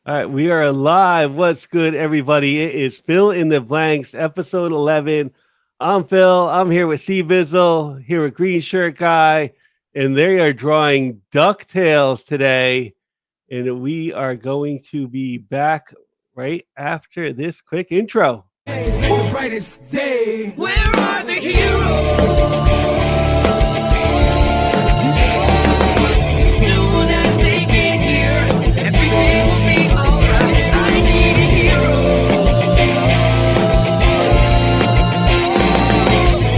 All right, we are live. What's good, everybody? It is Phil in the Blanks, episode 11. I'm Phil. I'm here with C-Bizzle, here with Green Shirt Guy, and they are drawing DuckTales today. And we are going to be back right after this quick intro. The brightest day. Where are the heroes? Soon as they get here, everything will be alright. I need a hero.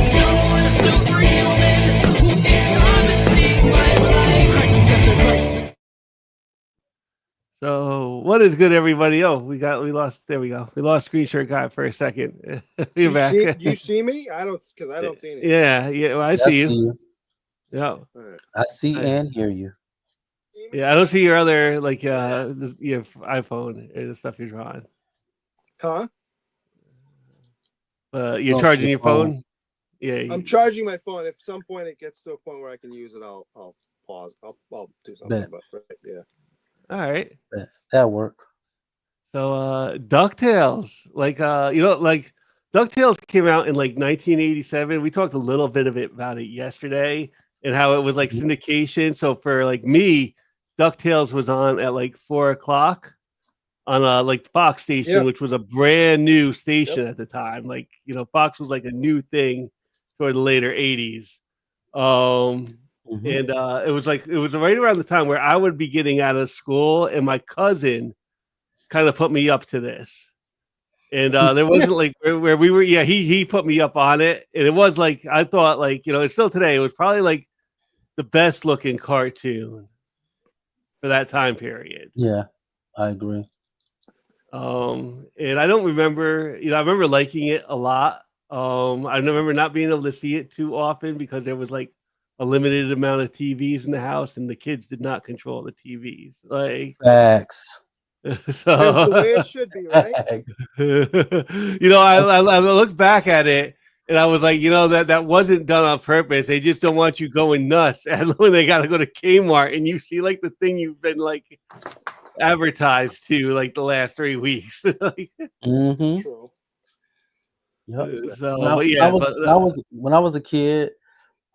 Someone superhuman who can come and save my life. Crisis after crisis. So, what is good, everybody? Oh, we lost. There we go. We lost Green Shirt Guy for a second. You're back. You see me? I don't see anything. Yeah. Well, I see you. Yeah. I see and hear you. Yeah, I don't see your other your iPhone or the stuff you're drawing. Huh? You're charging your phone. Yeah, I'm charging my phone. If at some point it gets to a point where I can use it, I'll pause. I'll do something. But yeah. All right. That work. So DuckTales, like DuckTales came out in like 1987. We talked a little bit about it yesterday and how it was like syndication. So for like me, DuckTales was on at like 4:00 on like Fox station, which was a brand new station at the time. Like, Fox was like a new thing toward the later 80s. And it was right around the time where I would be getting out of school, and my cousin kind of put me up to this. And there wasn't like where we were. Yeah, he put me up on it, and it was like I thought it's still today. It was probably like the best looking cartoon for that time period. Yeah, I agree. And I don't remember. I remember liking it a lot. I remember not being able to see it too often because there was like a limited amount of TVs in the house, and the kids did not control the TVs. Like facts. So that's the way it should be, right? I look back at it and I was like, that wasn't done on purpose. They just don't want you going nuts. And when they got to go to Kmart and you see like the thing you've been like advertised to like the last 3 weeks. Mm-hmm. True. Yep. So, when I was a kid,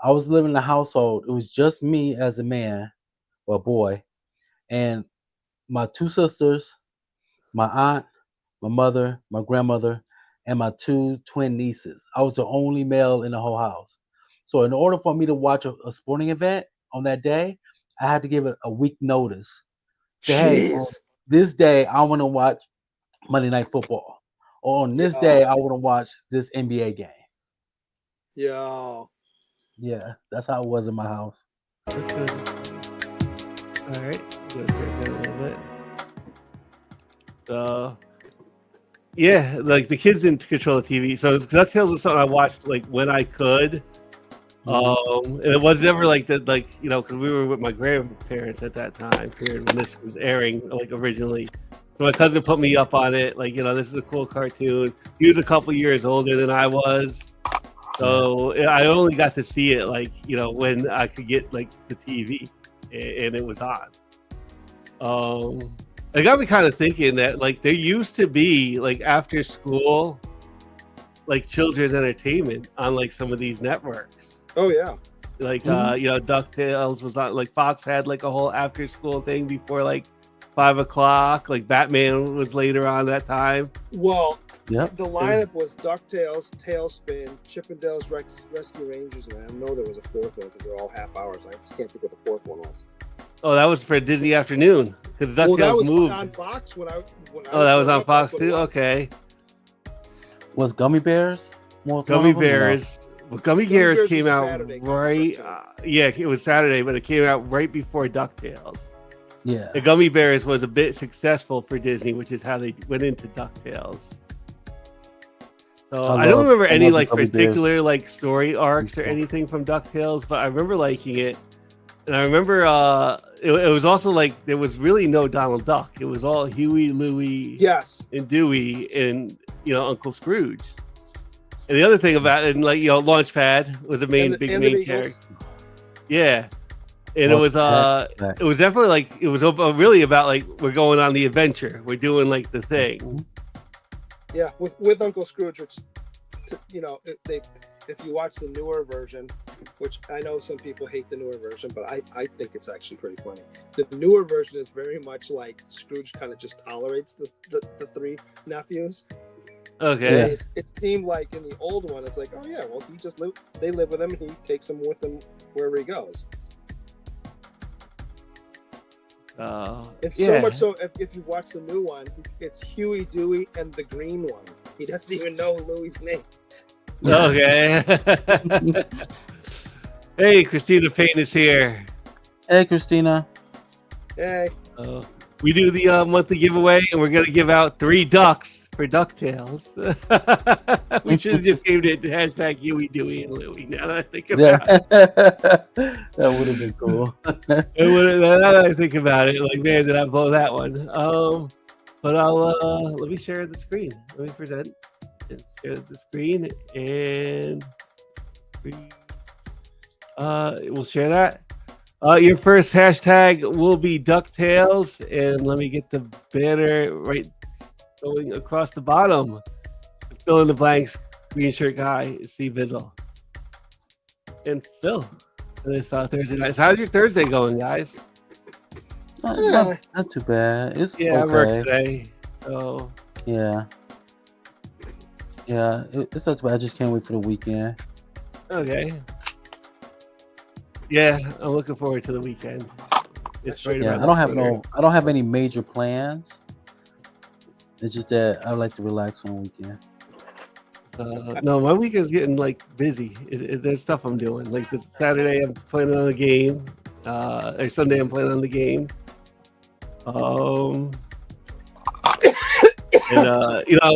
I was living in a household. It was just me as a man or a boy, and my two sisters, my aunt, my mother, my grandmother, and my two twin nieces. I was the only male in the whole house. So in order for me to watch a sporting event on that day, I had to give it a week notice. Say, hey, this day I want to watch Monday Night Football. Or on this day I want to watch this NBA game. Yo. Yeah, that's how it was in my house. All right. Good a little bit. So, yeah, like the kids didn't control the TV. So DuckTales was something I watched like when I could. And it was never like that, because we were with my grandparents at that time period when this was airing, like originally. So my cousin put me up on it. Like, this is a cool cartoon. He was a couple years older than I was. So I only got to see it when I could get like the TV and it was on. It got me kind of thinking that like there used to be like after school, like children's entertainment on like some of these networks. Oh yeah. Like DuckTales was on, like Fox had like a whole after school thing before like 5:00. Like Batman was later on that time. Well, yep. The lineup was DuckTales, Tailspin, Chippendales Rescue Rangers, and I know there was a fourth one because they're all half hours. I just can't think what the fourth one was. Oh, that was for Disney Afternoon because DuckTales that was moved on Fox when I that was on Fox too. Okay. Was Gummy Bears? Gummy Bears. Well, Gummy Bears came out Saturday, right. It was Saturday, but it came out right before DuckTales. Yeah. The Gummy Bears was a bit successful for Disney, which is how they went into DuckTales. So I don't remember any like particular like story arcs or anything from DuckTales, but I remember liking it. And I remember it was also like there was really no Donald Duck. It was all Huey, Louie, and Dewey, and Uncle Scrooge. And the other thing about it, like Launchpad was the main big main character. Yeah, And it was definitely like it was really about like we're going on the adventure. We're doing like the thing. Yeah, with Uncle Scrooge, which if you watch the newer version, which I know some people hate the newer version, but I think it's actually pretty funny. The newer version is very much like Scrooge kind of just tolerates the three nephews. Okay. Yeah. It seemed like in the old one, it's like, oh yeah, well they live with him and he takes them with him wherever he goes. It's so much so if you watch the new one, it's Huey, Dewey, and the green one. He doesn't even know Louie's name. Okay. Hey, Christina Payne is here. Hey, Christina. Hey, We do the monthly giveaway, and we're gonna give out 3 ducks for DuckTales. We should have just named it hashtag Huey, Dewey, and Louie. Now that I think about it. That would have been cool. Now that I think about it, like, man, did I blow that one? But I'll let me share the screen. Let me present and share the screen, and we'll share that. Your first hashtag will be DuckTales, and let me get the banner right going across the bottom. Fill in the blanks. Green shirt guy, C-Bizzle, and Phil. And it's Thursday night. So how's your Thursday going, guys? Not too bad. It's I okay. work today, so Yeah, it's not too bad. I just can't wait for the weekend. okay. Yeah, I'm looking forward to the weekend. It's right Yeah, around I don't have the corner. I don't have any major plans. It's just that I like to relax on the weekend. No, my weekend's getting like busy. There's stuff I'm doing. Like the Saturday, I'm planning on a game. Or Sunday, I'm planning on the game. And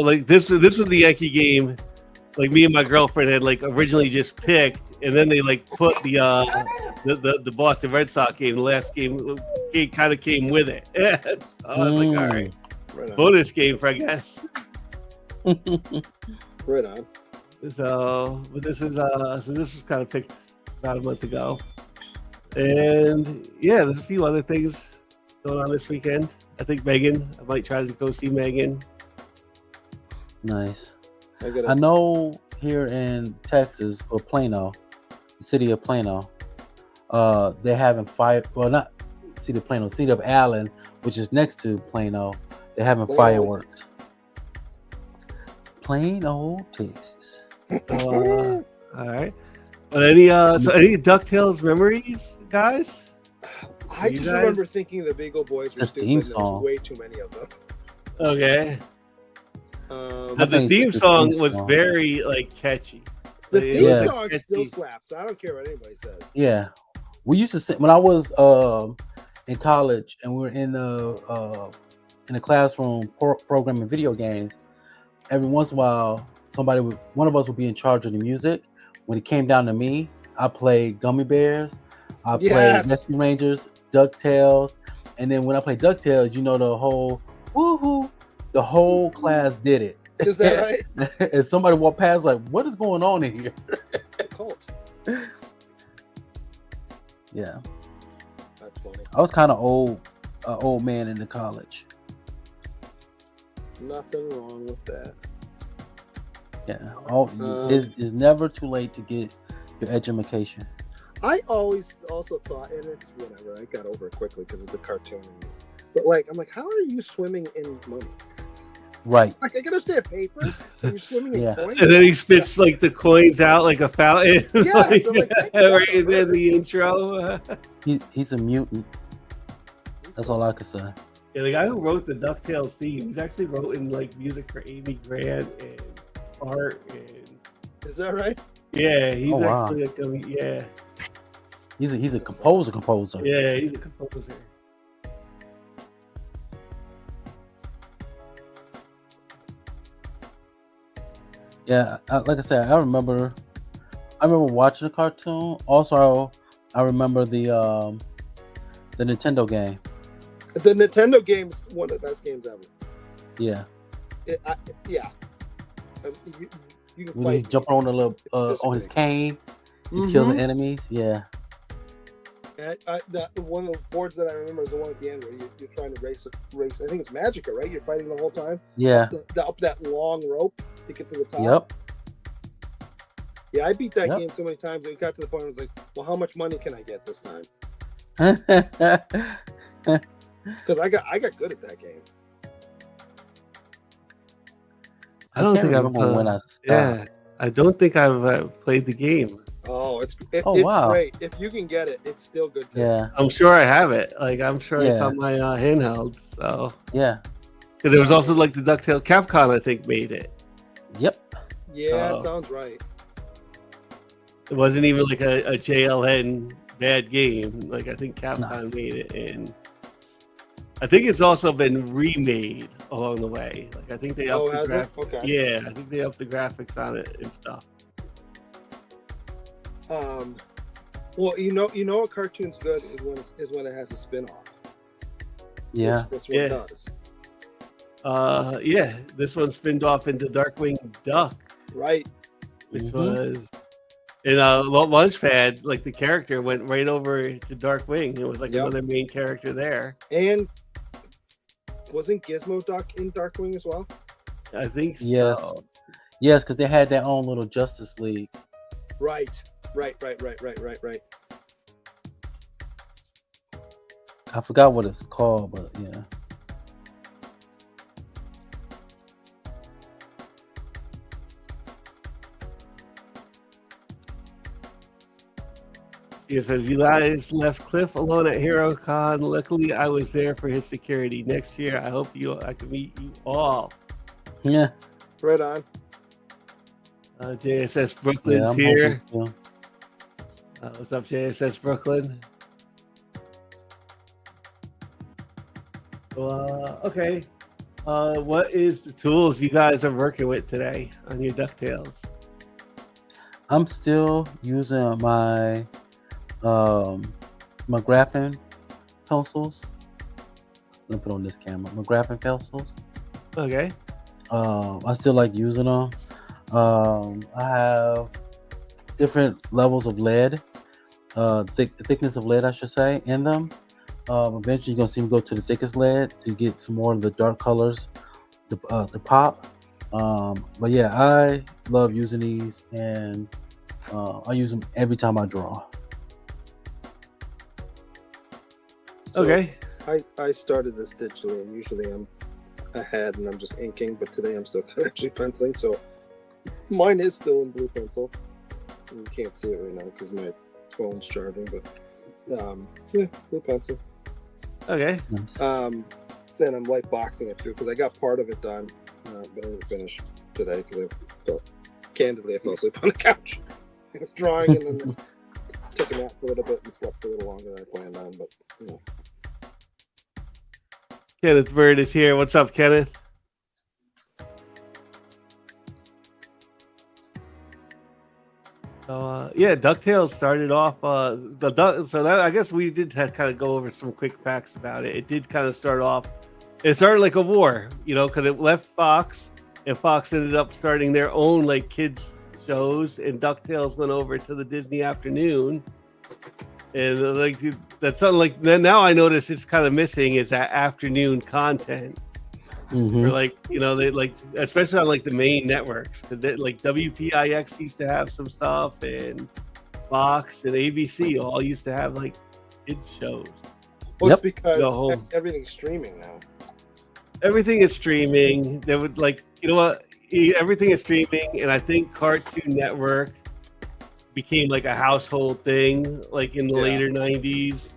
like this was the Yankee game. Like me and my girlfriend had like originally just picked, and then they like put the Boston Red Sox game. The last game kind of came with it. So I was like, all right, bonus game for I guess. right on. So, but this was kind of picked about a month ago, and yeah, there's a few other things going on this weekend. I think I might try to go see Megan. Nice. I know here in Texas or Plano, the city of Plano, they're having not city of Plano, city of Allen, which is next to Plano. They're having fireworks. Plano, Texas. All right. But any DuckTales memories, guys? I just remember thinking the Beagle Boys were The stupid. theme And there song. was way too many of them. Okay. The think theme it's the song theme was song. very like catchy. The It theme was, Yeah. song catchy. still slaps. I don't care what anybody says. Yeah, we used to sing when I was in college, and we were in the classroom programming video games. Every once in a while, one of us would be in charge of the music. When it came down to me, I played Gummy Bears, I played Yes. Rescue Rangers, DuckTales, and then when I played DuckTales, the whole woohoo, the whole class did it. Is that right? And somebody walked past like, what is going on in here? Cult. Yeah, That's funny. I was kind of old man in the college. Nothing wrong with that. Yeah, it's never too late to get your education. I always also thought, and it's whatever. I got over it quickly because it's a cartoon. But I'm like, how are you swimming in money? Right. Like, I can understand paper, and you're swimming in Yeah. coins. And then he spits like the coins out like a fountain. Yes, I'm like, that's right in not the intro. He's a mutant. That's all I could say. Yeah, the guy who wrote the DuckTales theme, he's actually wrote in like music for Amy Grant and art and Is that right? yeah, he's Oh, wow. actually He's a composer. yeah, he's a composer. Yeah, like I said, I remember watching the cartoon. Also, I remember the Nintendo game. The Nintendo game is one of the best games ever. Yeah, Yeah. You can when he's fight. jumping on the little on his cane, he kills the enemies. Yeah, One of the boards that I remember is the one at the end where you're trying to race. I think it's Magica, right? You're fighting the whole time. Yeah. Up that long rope to get to the top. Yep. Yeah, I beat that Yep. game so many times that it got to the point where I was like, well, how much money can I get this time? Because I got good at that game. I don't think I've remember when I stopped. yeah, I don't think I've played the game. Oh, it's wow. great. If you can get it, it's still good. Yeah. I'm sure I have it. Like I'm sure it's Yeah. on my handheld. So Yeah. because there was also like the DuckTales Capcom, I think, made it. Yep. Yeah, Oh. it sounds right. It wasn't even like a JLN bad game. Like I think Capcom made it, and I think it's also been remade along the way. Like I think they upped the Has it? graphics. Okay. Yeah, I think they upped the graphics on it and stuff. Well, you know, a cartoon's good is when it has a spin-off. Yeah. Which this one Yeah. does. Yeah, this one spinned off into Darkwing Duck, Right. which Mhm. was in Launchpad. Like the character went right over to Darkwing. It was like Yep. another main character there. And wasn't Gizmo Duck in Darkwing as well? I think Yes. so. Yes, because they had their own little Justice League. Right. I forgot what it's called, but yeah. He says, "You guys left Cliff alone at HeroCon. Luckily, I was there for his security. Next year, I hope I can meet you all." Yeah. Right on. JSS Brooklyn's Yeah, I'm here. hoping so. What's up, JSS Brooklyn? Okay. What is the tools you guys are working with today on your DuckTales? I'm still using my my graphing pencils. Let me put on this camera. My graphing pencils. Okay. I still like using them. I have different levels of lead, thickness of lead, I should say, in them. Eventually, you're gonna see me go to the thickest lead to get some more of the dark colors to pop. But yeah, I love using these, and I use them every time I draw. So Okay. I started this digitally, and usually I'm ahead and I'm just inking, but today I'm still actually penciling. So mine is still in blue pencil. You can't see it right now because my phone's charging, but yeah, blue pencil. Okay. Nice. Then I'm light boxing it through because I got part of it done, but I didn't finish today because candidly I fell asleep on the couch. I was drawing and then took a nap for a little bit and slept a little longer than I planned on, but you know. Kenneth Bird is here. What's up, Kenneth? So yeah, DuckTales started off so that I guess we did kind of go over some quick facts about it. It did kind of start off. It started like a war, you know, because it left Fox, and Fox ended up starting their own like kids shows, and DuckTales went over to the Disney Afternoon, and like that's something like now I notice it's kind of missing is that afternoon content. Mhm. Or like, you know, they like, especially on like the main networks, because like WPIX used to have some stuff, and Fox and ABC all used to have like kids shows. Well, Yep. it's because The whole- everything's streaming now. Everything is streaming. They would like, you know what? Everything is streaming, and I think Cartoon Network became like a household thing, like in the Yeah. later '90s.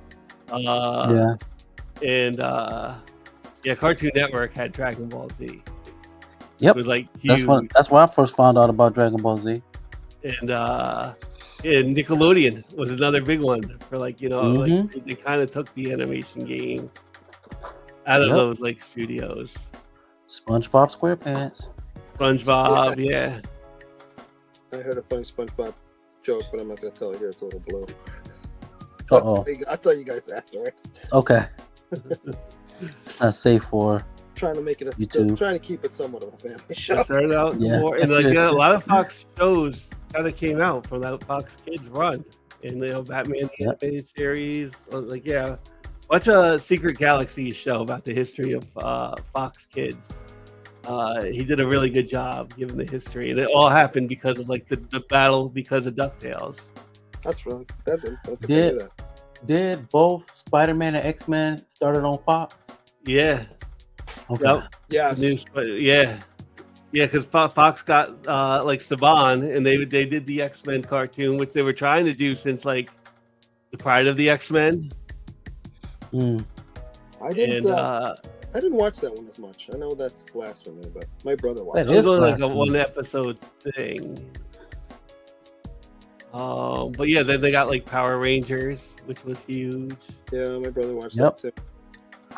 Yeah. And yeah, Cartoon Network had Dragon Ball Z. Yep. It was like huge. That's where I first found out about Dragon Ball Z. And Nickelodeon was another big one for like, you know, Mhm. like they kind of took the animation game out of Yep. those like studios. SpongeBob SquarePants. SpongeBob, yeah. I heard a funny SpongeBob joke, but I'm not going to tell it here. It's a little blue. Uh-oh. I'll tell you guys after. Right? Okay. Not safe for Trying to make it YouTube. trying to keep it somewhat of a family It show. started out Yeah. more, and like yeah, a lot of Fox shows kind of came out from that Fox Kids run. and Batman the Yep. animated series. Like watch a Secret Galaxy show about the history of Fox Kids. He did a really good job giving the history, and it all happened because of like the battle because of DuckTales. That's really that's Did- that. Did both Spider-Man and X-Men started on Fox? Yeah, Okay. yep. Yes. Yeah, because Fox got like Saban, and they did the X-Men cartoon, which they were trying to do since like the Pride of the X-Men, Mm. I didn't. and I didn't watch that one as much. I know that's blasphemy, but my brother watched. That it it. is was only like a blasphemy. 1 episode thing. But yeah, then they got like Power Rangers, which was huge. Yeah, my brother watched Yep. that too.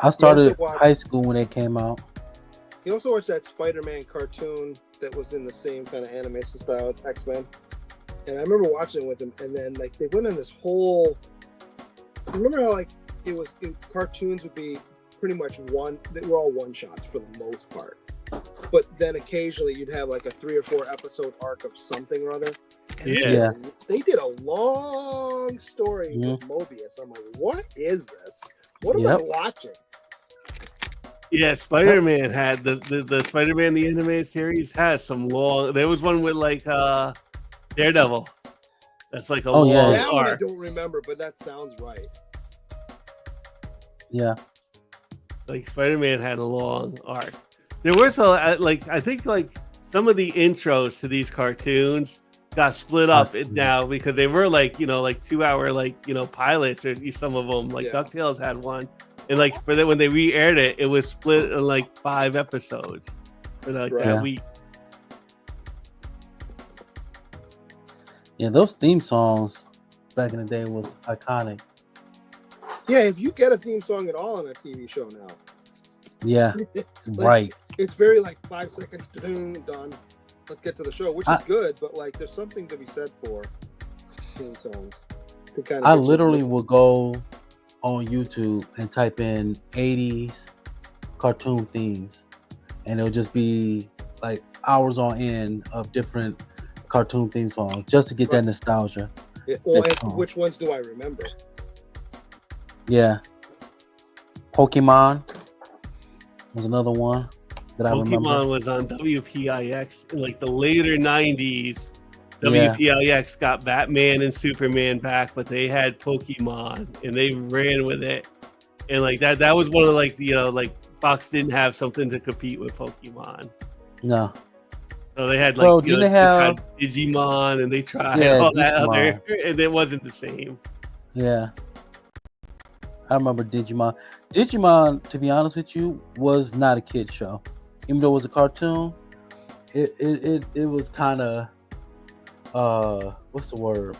I started watched- high school when it came out. He also watched that Spider-Man cartoon that was in the same kind of animation style as X-Men. And I remember watching it with him, and then like they went on this whole. Remember how like cartoons would be pretty much they were all one shots for the most part, but then occasionally you'd have like a 3 or 4 episode arc of something or other. And Yeah. they did a long story with Mobius. I'm like, what is this? What am I watching? Yeah, Spider-Man had the Spider-Man the animated series has some long. There was one with like Daredevil. That's like a Oh, yeah. long That one I arc. don't remember, but that sounds right. Yeah. Like Spider-Man had a long arc. There were some like I think like some of the intros to these cartoons got split up now because they were like like 2-hour like pilots or some of them like Yeah. DuckTales had one, and like for when they re-aired it was split in like 5 episodes for like Right. that Yeah. week. Yeah, those theme songs back in the day was iconic. Yeah, if you get a theme song at all on a TV show now, Yeah. Right. it's very like 5 seconds, done. Let's get to the show, which is good, but like there's something to be said for theme songs. To kind of I literally will go on YouTube and type in 80s cartoon themes, and it'll just be like hours on end of different cartoon theme songs just to get that nostalgia. Yeah, well, that and song. which ones do I remember? Yeah. Pokemon was another one that I remember. Pokemon was on WPIX in like the later 90s. Yeah. WPIX got Batman and Superman back, but they had Pokemon and they ran with it. And like that was one of like like Fox didn't have something to compete with Pokemon. No. So they had like Well, didn't they have- tried Digimon and they tried Yeah, all that Digimon. other and it wasn't the same. Yeah. I remember Digimon. Digimon, to be honest with you, was not a kid show. Even though it was a cartoon, it was kind of what's the word?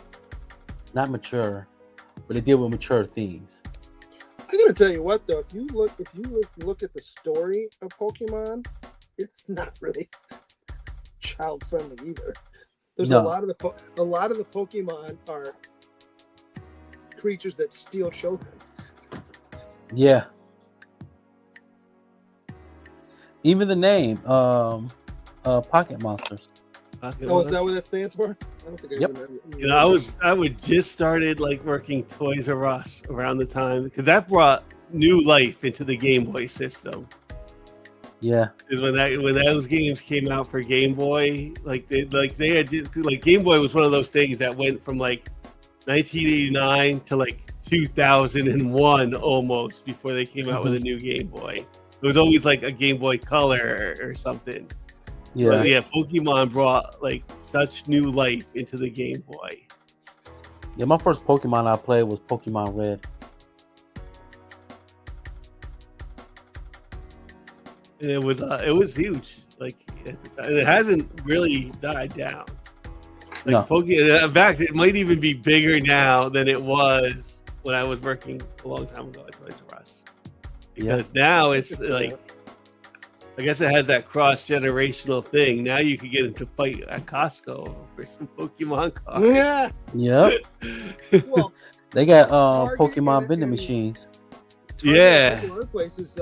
Not mature, but it deal with mature themes. I'm gonna tell you what though, if you look at the story of Pokemon, it's not really child friendly either. There's No. a lot of the Pokemon are creatures that steal children. Yeah. Even the name, Pocket Monsters. Oh, is that what that stands for? I don't think I Yep. remember. I would just started like working Toys R Us around the time because that brought new life into the Game Boy system. Yeah. Because when those games came out for Game Boy, they had just, like Game Boy was one of those things that went from like 1989 to like 2001 almost before they came out with a new Game Boy. It was always like a Game Boy Color or something. Yeah. But yeah, Pokemon brought like such new life into the Game Boy. Yeah, my first Pokemon I played was Pokemon Red. And it was huge. Like at the time. And it hasn't really died down. Like No. in fact, it might even be bigger now than it was when I was working a long time ago at Toys R Us. Because now it's like, I guess it has that cross-generational thing. Now you can get into fight at Costco for some Pokemon cards. Yeah. Yep. Well, They got Target Pokemon and- vending and- machines. Yeah. In other places,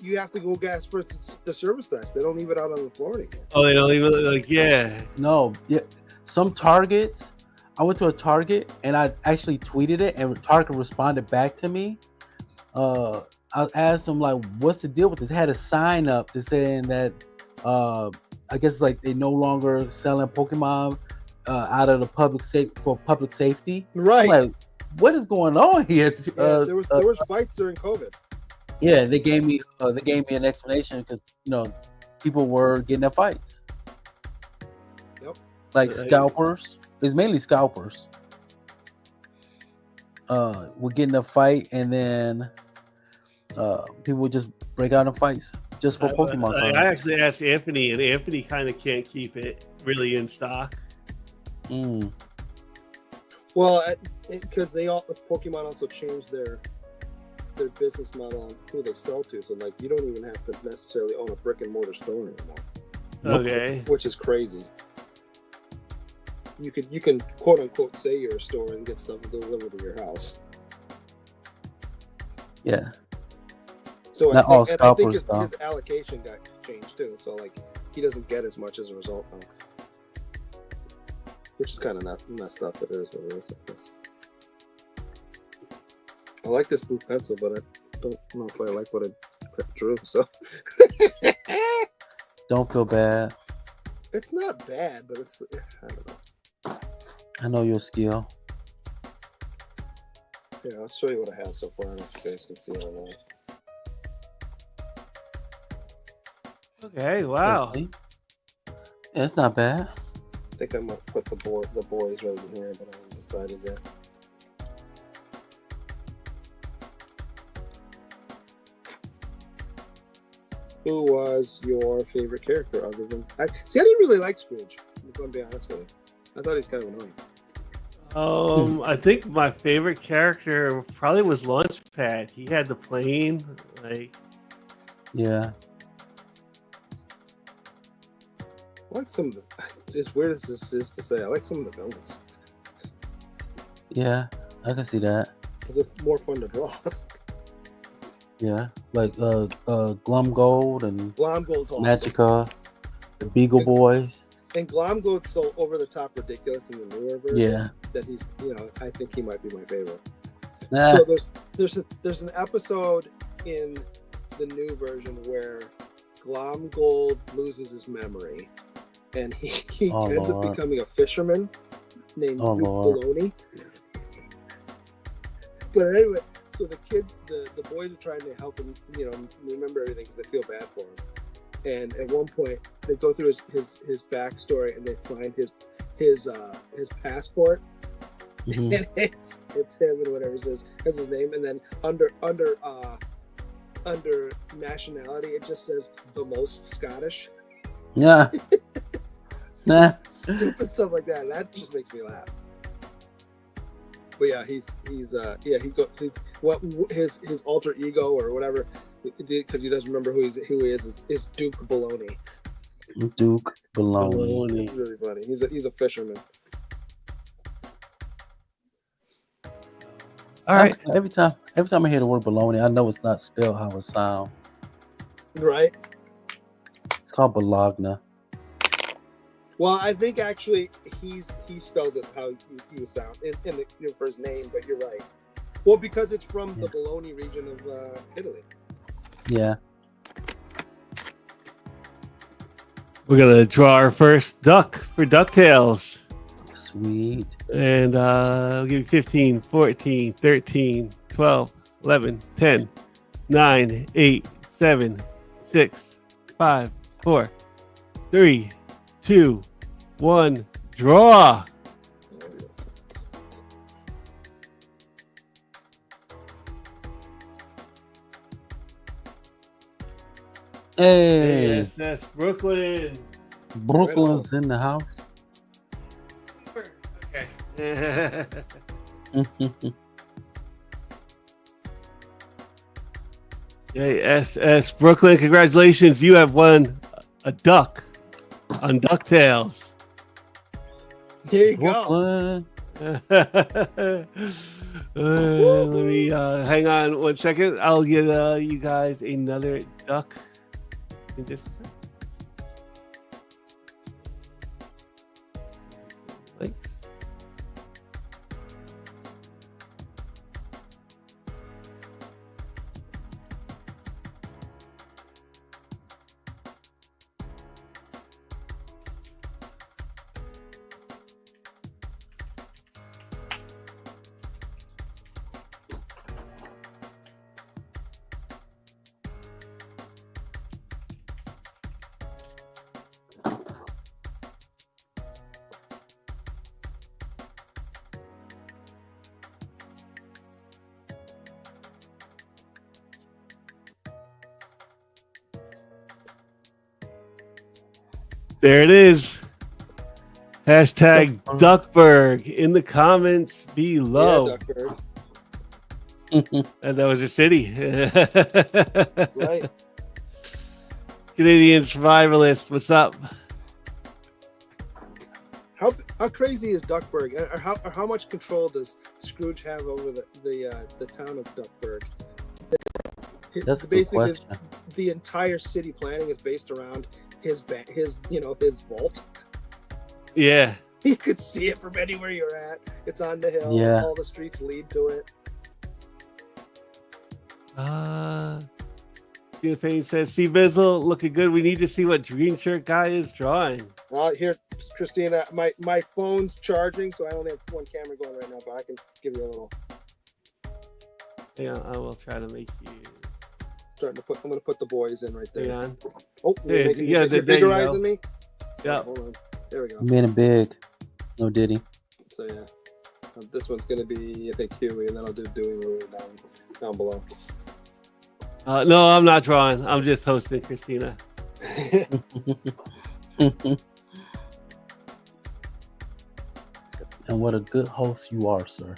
you have to go gas for the service desk. They don't leave it out on the floor anymore. Oh, they don't even like, yeah. No, yeah. Some Targets, I went to a Target and I actually tweeted it, and Target responded back to me. I asked them like, "What's the deal with this?" They had a sign up that saying that I guess like they no longer selling Pokemon out of the public safety. Right. Like, what is going on here? Yeah, there was fights during COVID. Yeah, they gave me an explanation because people were getting in fights. Yep. Like scalpers. It's mainly scalpers. Would get in a fight, and then people would just break out in fights just for Pokemon cards. I actually asked Anthony, and Anthony kind of can't keep it really in stock. Well, because Pokemon also changed their business model on who they sell to. So like, you don't even have to necessarily own a brick and mortar store anymore. Okay. Which is crazy. You can quote unquote say you're a store and get stuff delivered to your house. Yeah. So Not all I think scalpers, his allocation got changed too. So like, he doesn't get as much as a result now. Which is kind of messed up. It is what it is. I guess. I like this blue pencil, but I don't know if I like what I drew. So Don't feel bad. it's not bad, but it's I don't know. I know your skill. Yeah, I'll show you what I have so far. I don't know if you guys can see it or not. Okay. Wow. Yeah, it's not bad. I think I'm gonna put the boys right in here, but I haven't decided yet. Who was your favorite character other than? I didn't really like Scrooge. I'm gonna be honest with you. I thought he was kind of annoying. I think my favorite character probably was Launchpad. He had the plane, like. Yeah. I like some of the. As weird as this is to say, I like some of the villains Yeah, I can see that. because it's more fun to draw. Yeah, like Glum Gold and Glomgold's awesome. Magica, the Beagle Boys. And Glomgold's so over the top ridiculous in the newer version. Yeah. That he's, I think he might be my favorite. Nah, So there's an episode in the new version where Glomgold loses his memory, and he Oh, ends Lord. up becoming a fisherman named Oh, Duke Lord. Baloney. But anyway, so the kids, the boys are trying to help him, remember everything because they feel bad for him. And at one point, they go through his backstory and they find his passport, Mhm. and it's him and whatever it says as his name, and then under nationality it just says the most Scottish. yeah. Nah. Stupid stuff like that. That just makes me laugh. But yeah, he's his alter ego or whatever, because he doesn't remember who he is Duke Baloney. Duke Baloney. It's really funny. He's a fisherman. All right. Every time I hear the word baloney, I know it's not spelled how it sounds. Right. It's called Bologna. Well, I think actually he spells it how you would sound in the first name, but you're right. Well, because it's from the Bologna region of Italy. Yeah. We're gonna draw our first duck for DuckTales. Sweet. And I'll give you 15, 14, 13, 12, 11, 10, 9, 8, 7, 6, 5, 4, 3, 2, 1, draw. Hey, ASS Brooklyn. Brooklyn's in the house. Okay. ASS Brooklyn, congratulations. You have won a duck on DuckTales. Here you go. Brooklyn. Let me hang on 1 second. I'll get you guys another duck in just a second. Links. There it is. Hashtag Duckburg. Duckburg in the comments below. Yeah, Duckburg. And that was your city. Right. Canadian survivalist, what's up? How crazy is Duckburg? Or how much control does Scrooge have over the town of Duckburg? That's a good Basically, question. the entire city planning is based around his vault. Yeah. You could see it from anywhere you're at. It's on the hill. Yeah. All the streets lead to it. Tina Payne says, C-Bizzle, looking good. We need to see what green shirt guy is drawing. Here, Christina, my phone's charging, so I only have one camera going right now, but I can give you a little. Hang on, I will try to make you. I'm gonna put the boys in right Hang there. on. Oh, Hey, you're making yeah, you're there bigger you eyes go. than me. Yeah. Hold on. There we go. You made it big. No Diddy. So yeah, this one's gonna be I think Huey, and then I'll do Dewey down below. No, I'm not drawing. I'm just hosting Christina. And what a good host you are, sir.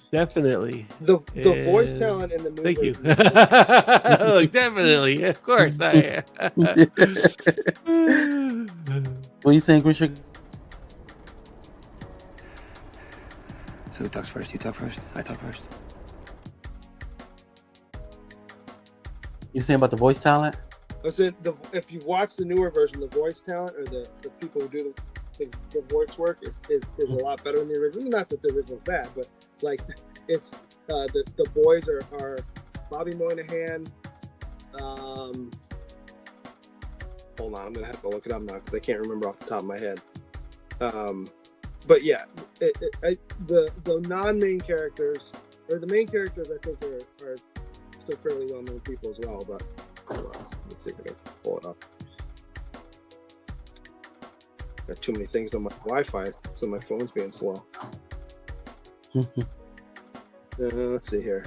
Definitely. The voice And- talent in the new Thank you. version- Look, definitely. Of course I am. What you saying, Richard? So who talks first? You talk first? I talk first. You saying about the voice talent? I said if you watch the newer version, the voice talent or the people who do the voice work is a lot better than the original. Not that the original's bad, but like it's the boys are Bobby Moynihan. Hold on, I'm gonna have to look it up now because I can't remember off the top of my head. But yeah, the non-main characters or the main characters I think are still fairly well-known people as well. But hold on, let's see if I can pull it up. Got too many things on my Wi-Fi, so my phone's being slow. Let's see here.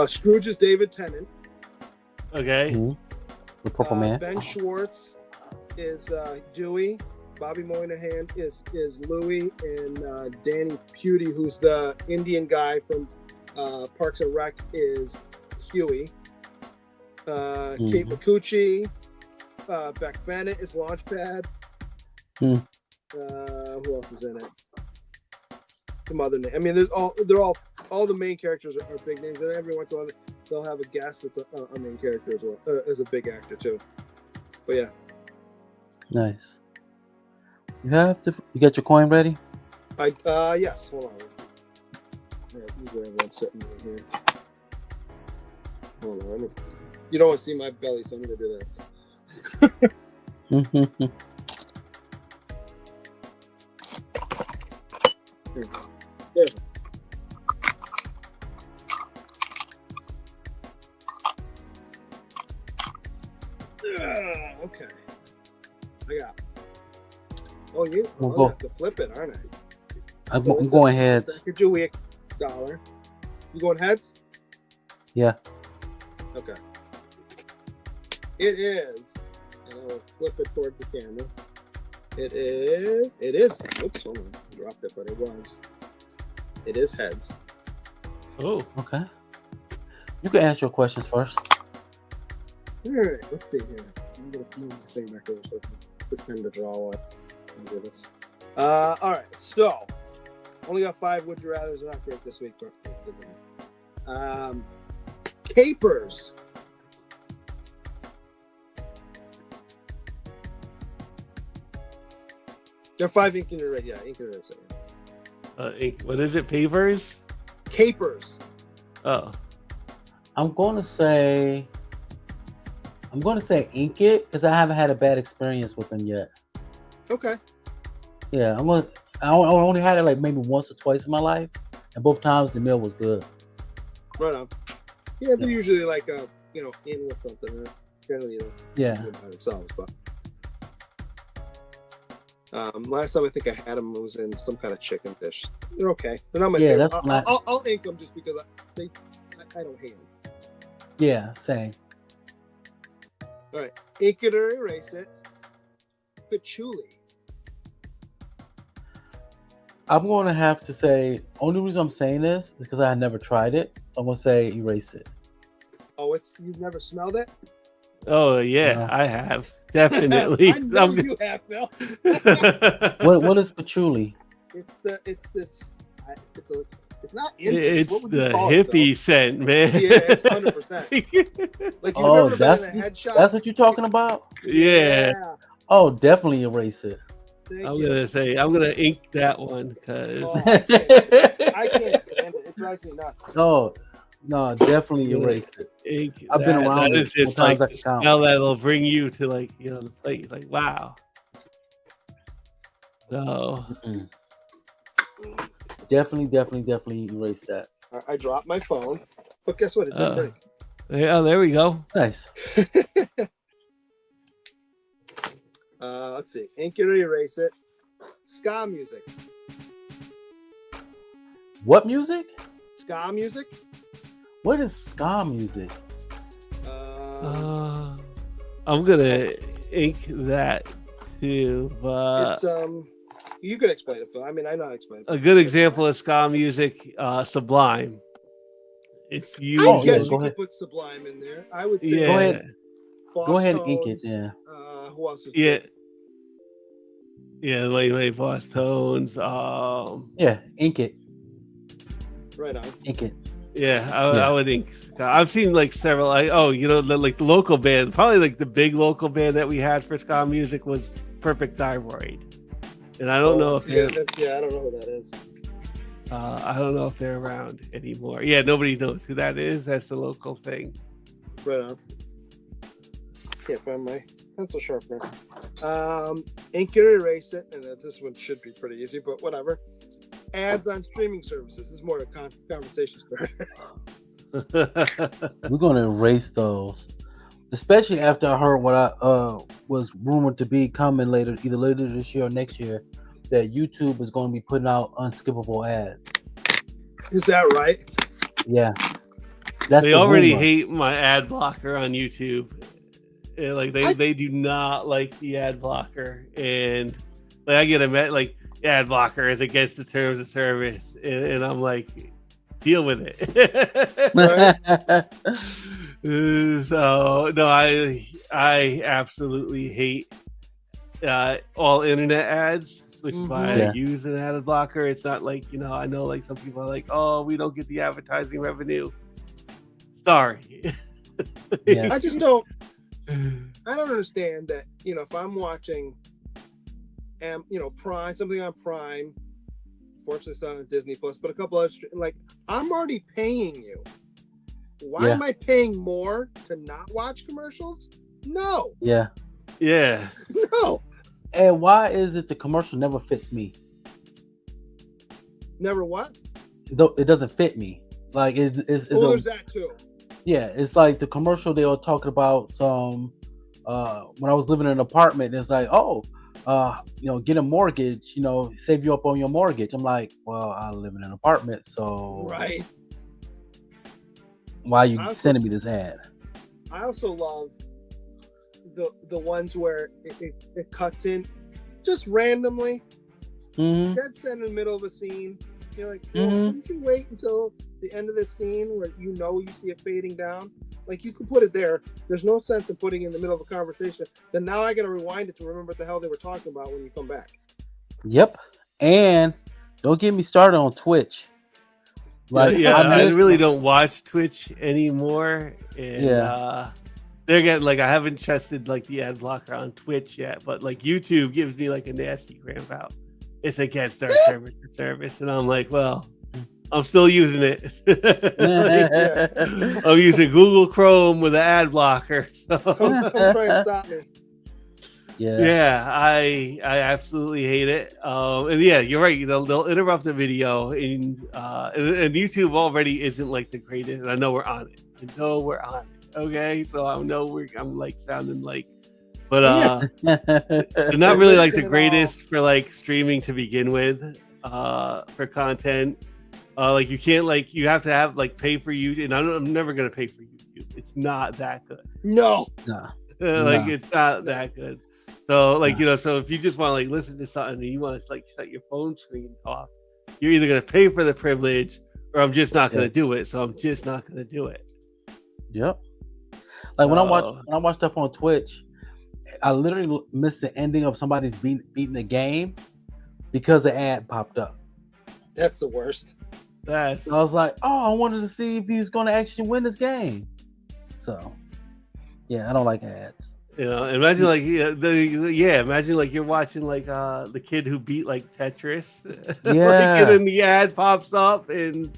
Scrooge is David Tennant. Okay. The Purple Man. Ben Schwartz is Dewey. Bobby Moynihan is Louie, and Danny Pudi, who's the Indian guy from Parks and Rec, is Huey. Kate McCucci. Beck Bennett is Launchpad. Who else is in it? Some other name. I mean, they're all the main characters are big names, and every once in a while they'll have a guest that's a main character as well, as a big actor too. But yeah. Nice. You got your coin ready? Yes. Hold on. Yeah, usually I have one sitting right here. Hold on. You don't want to see my belly, so I'm gonna do this. There. Okay. I got it. Oh, you? We'll I'm go. gonna have to flip it, aren't I? I'm going heads. Could you $1? You going heads? Yeah. Okay. It is, and I will flip it towards the camera. It is. Oops, hold on. I dropped it, but it was. It is heads. Oh. Okay. You can ask your questions first. All right, let's see here. I'm gonna move this thing back over so I can pretend to draw one. Do this. All right, so only got 5 would you rather's, not great this week, but capers. There are 5 ink in your red. Yeah, ink in your red. What is it? Papers? Capers. Oh. I'm going to say ink it because I haven't had a bad experience with them yet. Okay. Yeah, I only had it like maybe once or twice in my life, and both times the meal was good. Right on. Yeah, they're usually like in with something. Generally, Yeah. by themselves. But last time I think I had them was in some kind of chicken dish. They're okay. They're not my Yeah, favorite. that's when I'll ink them just because I don't hate them. Yeah, same. All right. Ink it or erase it. Patchouli. I'm going to have to say, only reason I'm saying this is because I had never tried it. So I'm going to say erase it. Oh, you've never smelled it? Oh yeah, No. I have definitely. I know you have, Bill. What is patchouli? It's not incense. It's What would the you call it, hippie scent, man. Yeah, it's 100%. Like you Oh, remember that's been in a headshot? that's what you're talking about? Yeah, Oh, definitely erase it. Thank I'm you. gonna say I'm gonna ink that one because Oh, I can't stand it. It drives me nuts. Oh, no, definitely erase it. ink. I've been around That it is just more like times the I can count. smell that'll bring you to like the place. Like wow. So Mm-mm. Definitely erase that. I dropped my phone, but guess what? It didn't break. yeah, there we go. Nice. Let's see. Ink it or erase it. Ska music. What music? Ska music. What is ska music? I'm gonna ink that too, but It's you can explain it, Phil. I mean, I know how to explain it. a good example of ska music, Sublime. It's I you. Oh, yeah, guess go you ahead. could put Sublime in there. I would say. Yeah. Go ahead. Boss Go ahead and ink it. Tones, Yeah. Who else is Yeah. good? Yeah, like Boss Tones. Yeah. Ink it. Right on. Ink it. Yeah, Yeah. I would think. I've seen like several. Like, like the local band. Probably like the big local band that we had for ska music was Perfect Thyroid, and I don't know if they're. Yeah, I don't know who that is. I don't know if they're around anymore. Yeah, nobody knows who that is. That's the local thing. Right on. Can't find my pencil sharpener. Ink it or erase it, and this one should be pretty easy, but whatever. Ads on streaming services. This is more a conversation starter. We're gonna erase those, especially after I heard what I was rumored to be coming either later this year or next year, that YouTube is going to be putting out unskippable ads. Is that right? Yeah, that's They the already rumor. hate my ad blocker on YouTube. Like they do not like the ad blocker, and like I get like ad blocker is against the terms of service, and I'm like, deal with it. So no, I absolutely hate all internet ads, which is why Yeah. I use an ad blocker. It's not like I know like some people are like, oh, we don't get the advertising revenue. Sorry. Yeah. I just don't. I don't understand that. If I'm watching, Prime, something on Prime. Fortunately, it's not on Disney Plus, but a couple other like I'm already paying you. Why Yeah. am I paying more to not watch commercials? No, Yeah. Yeah. no, And why is it the commercial never fits me? never what? It doesn't fit me. Like it's There's that too. yeah, it's like the commercial they were talking about some when I was living in an apartment. It's like, get a mortgage, save you up on your mortgage. I'm like, well, I live in an apartment, so Right. why are you Also- sending me this ad? I also love the ones where it cuts in just randomly, Mm-hmm. dead center in the middle of a scene. You're like, well, Mhm. shouldn't you wait until the end of the scene where you see it fading down? Like you could put it there. There's no sense in putting it in the middle of a conversation. Then now I got to rewind it to remember what the hell they were talking about when you come back. Yep. And don't get me started on Twitch. Like, yeah, I miss- really don't watch Twitch anymore. And they're getting like I haven't tested like the ad blocker on Twitch yet, but like YouTube gives me like a nasty cramp out. It's against our terms of service, and I'm like, well, I'm still using it. Like, I'm using Google Chrome with an ad blocker. So Come try and stop me. Yeah. I absolutely hate it. And yeah, you're right. They'll interrupt the video, and YouTube already isn't like the greatest. And I know we're on it. Okay, so I'm like sounding like, but they're not really like the greatest for like streaming to begin with. For content, like you can't you have to have like pay for YouTube, and I'm never gonna pay for YouTube. It's not that good. No. Nah. Like Nah. it's not that good. So like so if you just want to like listen to something and you want to like set your phone screen off, you're either gonna pay for the privilege or I'm just not gonna Yep. do it. So I'm just not gonna do it. Yep. Like when I So, watch stuff on Twitch, I literally miss the ending of somebody's beating the game because the ad popped up. That's the worst. that's And I was like, oh, I wanted to see if he was going to actually win this game. So, yeah, I don't like ads. imagine like imagine like you're watching like the kid who beat like Tetris. Like, Yeah. and then the ad pops up and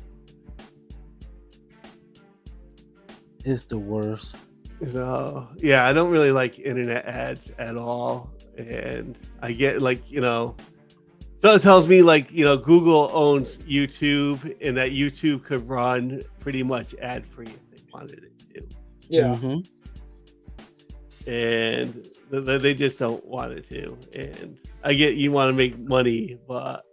It's the worst. yeah, I don't really like internet ads at all. And I get like, so it tells me like, Google owns YouTube and that YouTube could run pretty much ad free if they wanted it to. Yeah. Mhm. And they just don't want it to. And I get you want to make money, but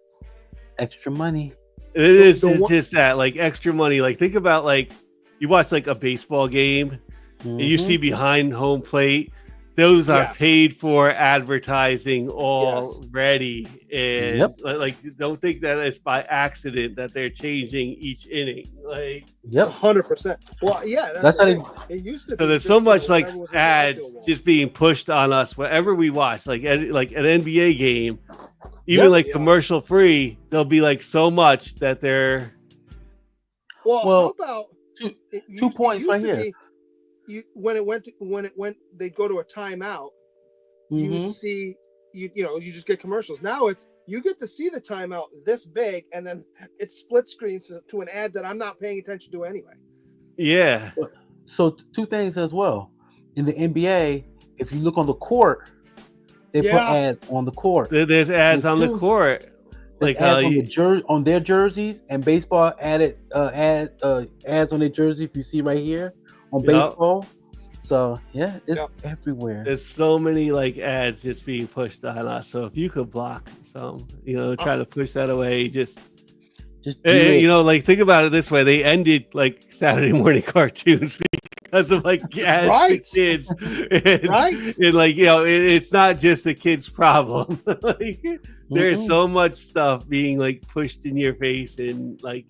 Extra money. it is The one- just that like extra money. Like think about like you watch like a baseball game and you Mhm. see behind home plate, those are Yeah. paid for advertising already. And Yep. like don't think that it's by accident that they're changing each inning. Like Yep. 100%. Well, yeah, That's how the they- thing. It used to so be there's just, so much like whatever was in the ads outfield wall. just being pushed on us wherever we watch, like an NBA game, even Yep. like Yeah. commercial free. There'll be like so much that they're Well, Well, how about two- it 2 used- it points used right to here. be, when it went, they'd go to a timeout. You'd Mhm. see, you just get commercials. Now it's you get to see the timeout this big, and then it split screens to an ad that I'm not paying attention to anyway. yeah. So two things as well. In the NBA, if you look on the court, they put Yeah. ads on the court. There's ads And on the two, court, There's like ads on their jerseys, and baseball added ads on their jersey. If you see right here on Yup. baseball, so yeah, it's Yep. everywhere. there's so many like ads just being pushed on us. So if you could block some, try to push that away. Just Just do it. like think about it this way: they ended like Saturday morning cartoons because of like ads Right. to kids, and, Right. and like it's not just the kids' problem. Like, there's Mhm. so much stuff being like pushed in your face and like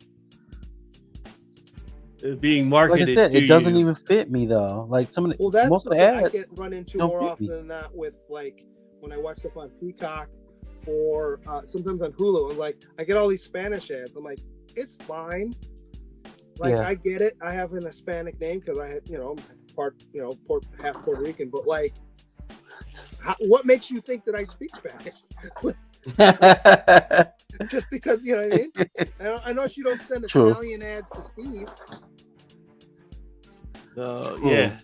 being Like marketed I said, to it doesn't you. even fit me though. Like some of the Well, that's most of the what I ads. get run into don't more fit often me. than not with like when I watch stuff on Peacock or sometimes on Hulu. And like I get all these Spanish ads. I'm like, it's fine. Like Yeah. I get it. I have an Hispanic name because I have, I'm half Puerto Rican. But like, what makes you think that I speak Spanish? Just because you know what I mean? I know she don't send True. Italian ads to Steve. So True. yeah,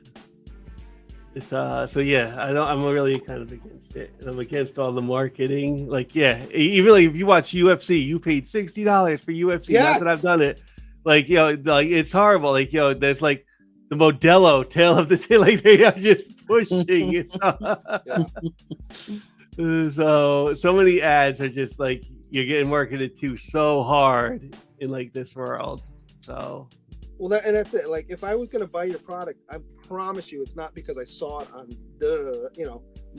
it's so yeah. I'm really kind of against it, and I'm against all the marketing. Like even like if you watch UFC, you paid $60 for UFC. That's what I've Yes. done it. Like like it's horrible. Like there's like the Modelo tail of the tail. Like they are just pushing it. So many ads are just like you're getting marketed to so hard in like this world. So Well, that's it. Like, if I was going to buy your product, I promise you, it's not because I saw it on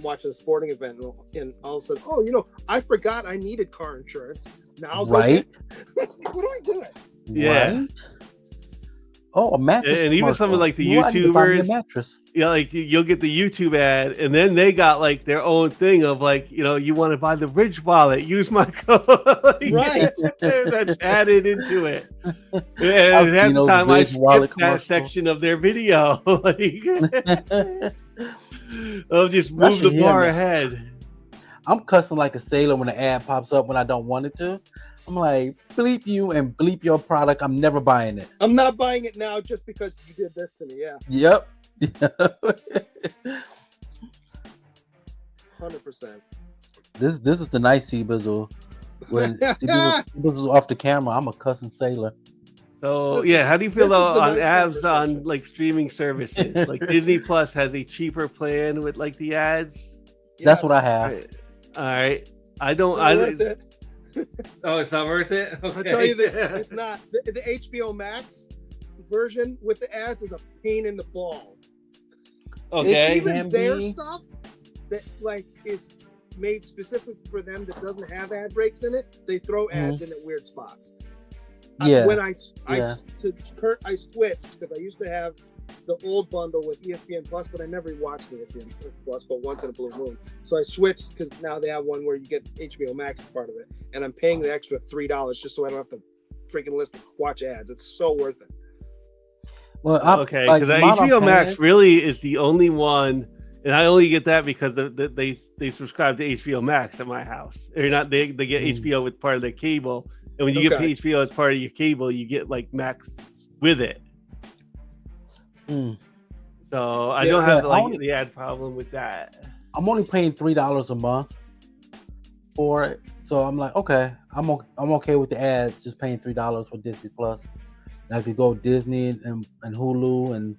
watching a sporting event, and all of a sudden, I forgot I needed car insurance. Now, I'll go Right? get- what am I doing? Yeah. Right? Oh, a mattress. And even some of, commercial. like, the You know, I need to buy me a YouTubers- mattress. like you'll get the YouTube ad, and then they got like their own thing of like, you want to buy the Ridge wallet, use my code. Like, Right. That's added into it. I've And half seen the those time I Ridge wallet skip that commercials. section of their video. Like, I'll just I move should the hear bar that. ahead. I'm cussing like a sailor when the ad pops up when I don't want it to. I'm like, bleep you and bleep your product. I'm never buying it. I'm not buying it now just because you did this to me. Yeah, Yep. 100%. This is the nice C-Bizzle. When C-Bizzle's off the camera, I'm a cussing sailor. So This- how do you feel this is though the on nice ads on conversation. like streaming services? Like Disney Plus has a cheaper plan with like the ads. That's what I have. All right. I It's don't. not worth it. Oh, it's not worth it. I Okay. tell you that it's not. The HBO Max version with the ads is a pain in the ball. Okay. Even Can their be. stuff that like is made specific for them that doesn't have ad breaks in it, they throw ads in at weird spots. Yeah. When I Yeah. I switched because I used to have the old bundle with ESPN Plus, but I never watched the ESPN Plus, but once in a blue moon. So I switched because now they have one where you get HBO Max as part of it, and I'm paying the extra $3 just so I don't have to freaking watch ads. It's so worth it. Well, Okay, like, because the amount I'm HBO Max paying- really is the only one, and I only get that because they subscribe to HBO Max at my house. Or not, they get HBO with part of their cable, and when you get Okay. HBO as part of your cable, you get like Max with it. Mm. So I Yeah, don't have yeah, like only- the ad problem with that. I'm only paying $3 a month for it, so I'm like, okay, I'm okay with the ads. Just paying $3 for Disney Plus. And I could go Disney and Hulu, and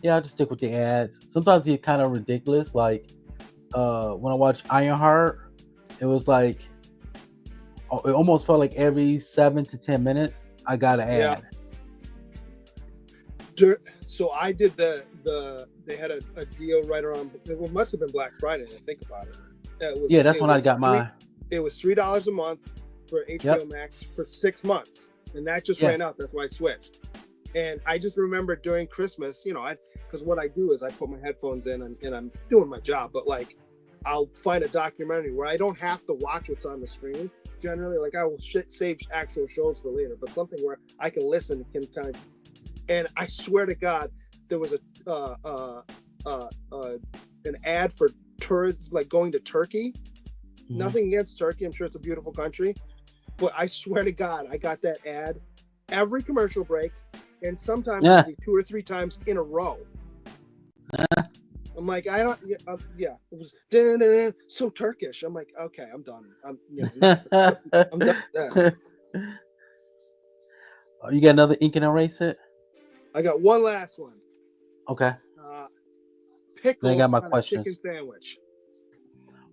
yeah, I just stick with the ads. Sometimes it's kind of ridiculous. Like when I watch Ironheart, it was like it almost felt like every 7 to 10 minutes I got an ad. So I did they had a deal right around, it must have been Black Friday, I think about it. That's when I got mine. It was $3 a month for HBO Max for 6 months. And that just ran out. That's why I switched. And I just remember during Christmas, because what I do is I put my headphones in and I'm doing my job, but like I'll find a documentary where I don't have to watch what's on the screen. Generally, like I will save actual shows for later, but something where I can listen, can kind of. And I swear to God, there was an ad for tourists like going to Turkey. Mhm. Nothing against Turkey. I'm sure it's a beautiful country. But I swear to God, I got that ad every commercial break, and sometimes maybe 2 or 3 times in a row. I'm like, I don't. It was so Turkish. I'm like, okay, I'm done. I'm done with this. You got another ink and erase it? I got one last one. Okay. Pickles got my on questions. a chicken sandwich.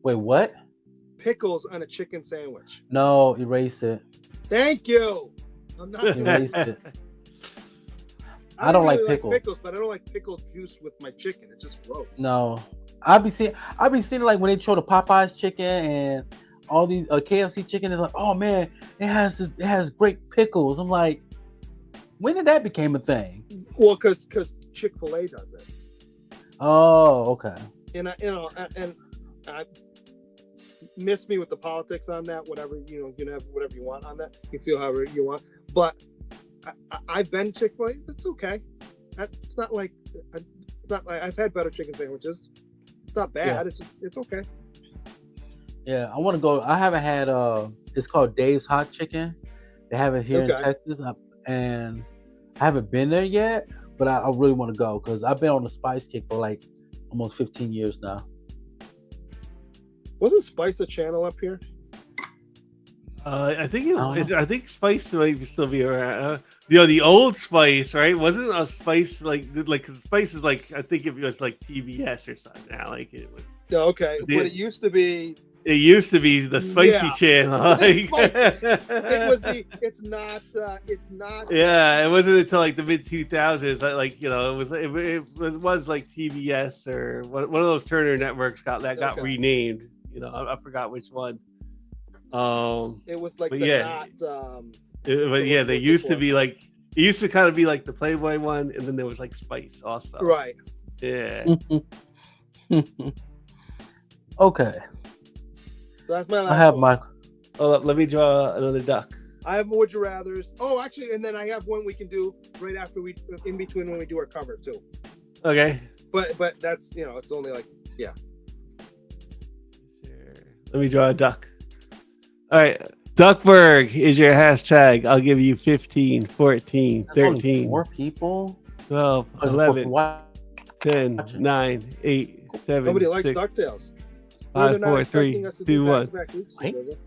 Wait, what? Pickles on a chicken sandwich. No, erase it. Thank you. I'm not. Erase it. I don't really like pickles. but I don't like pickled juice with my chicken. It's just gross. No, I be seeing like when they show the Popeyes chicken and all these KFC chicken is like, oh man, it has great pickles. I'm like, when did that become a thing? Well, because Chick-fil-A does it. Oh, okay. And I miss me with the politics on that. Whatever you can have whatever you want on that. You feel however you want, but I've been Chick-fil-A. It's okay. It's not like I've had better chicken sandwiches. It's not bad. Yeah. It's okay. Yeah, I want to go. I haven't had it's called Dave's Hot Chicken. They have it here in Okay. Texas, and I haven't been there yet. But I really want to go because I've been on the spice kick for like almost 15 years now. Wasn't Spice a channel up here? I think Spice might still be around. The old Spice, right? Wasn't a Spice like Spice is like, I think it was like TBS or something now. Like it was. Yeah, okay. But it used to be. It used to be the Spicy Yeah. channel. Like, It was the. It's not. It's not. Yeah, it wasn't until like the mid 2000s. It was like TBS or one of those Turner networks got Okay. renamed. I forgot which one. It was like But the yeah. not. But yeah, they looking used to for. be like, it used to kind of be like the Playboy one, and then there was like Spice also. Right. Yeah. Okay. So that's my last I have one. my. Hold up, let me draw another duck. I have Would You Rathers. Oh, actually, and then I have one we can do right after in between when we do our cover too. Okay. But that's it's only like Let me draw a duck. All right. Duckburg is your hashtag. I'll give you 15, 14, There's only 13, 4 people. 12, Oh, 11, what? 10, 9, 8, 7, nobody likes 6, DuckTales. 5, They're not 4, 3, expecting us to 2, do 1. back-to-back weeks, Right? C-Bizzle.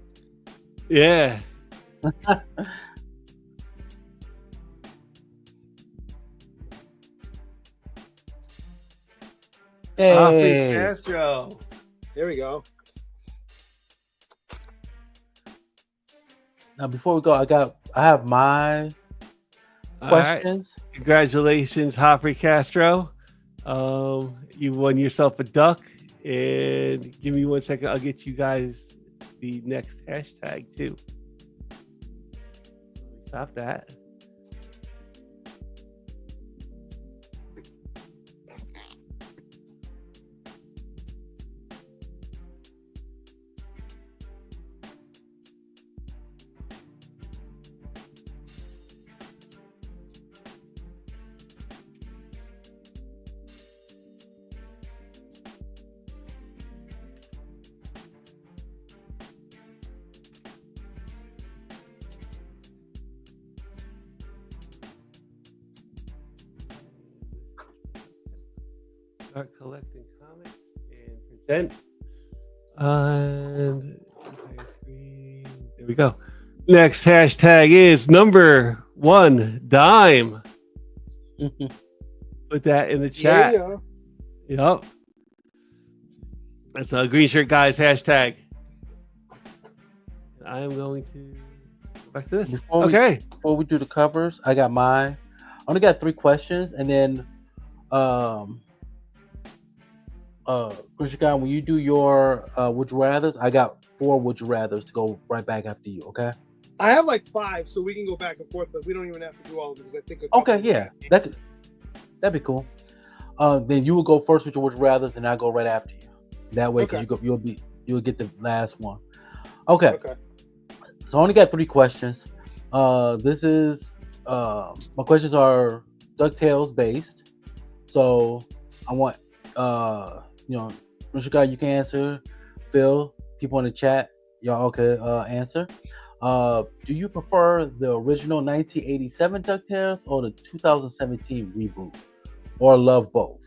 Yeah. Hey. Castro. Here we go. Now before we go, I have my All right. questions. Congratulations, Hoffrey Castro. You won yourself a duck, and give me 1 second. I'll get you guys the next hashtag too. Stop that. Start collecting comics and present. And entire screen. There we go. Next hashtag is number 1 dime. Put that in the chat. Yeah. Yep. That's a green shirt guys hashtag. I am going to go back to this. Before we do the covers, I got mine. I only got 3 questions, and then Christian, when you do your would you rather's, I got 4 would you rather's to go right back after you. Okay. I have like 5, so we can go back and forth, but we don't even have to do all of them because I think. Okay, yeah, that'd be cool. Then you will go first with your would you rather's, and I'll go right after you. That way, because you'll get the last one. Okay. So I only got 3 questions. This is my questions are DuckTales based. So I want Mr. Guy, you can answer. Phil, people in the chat, y'all can answer. Do you prefer the original 1987 DuckTales or the 2017 reboot, or love both?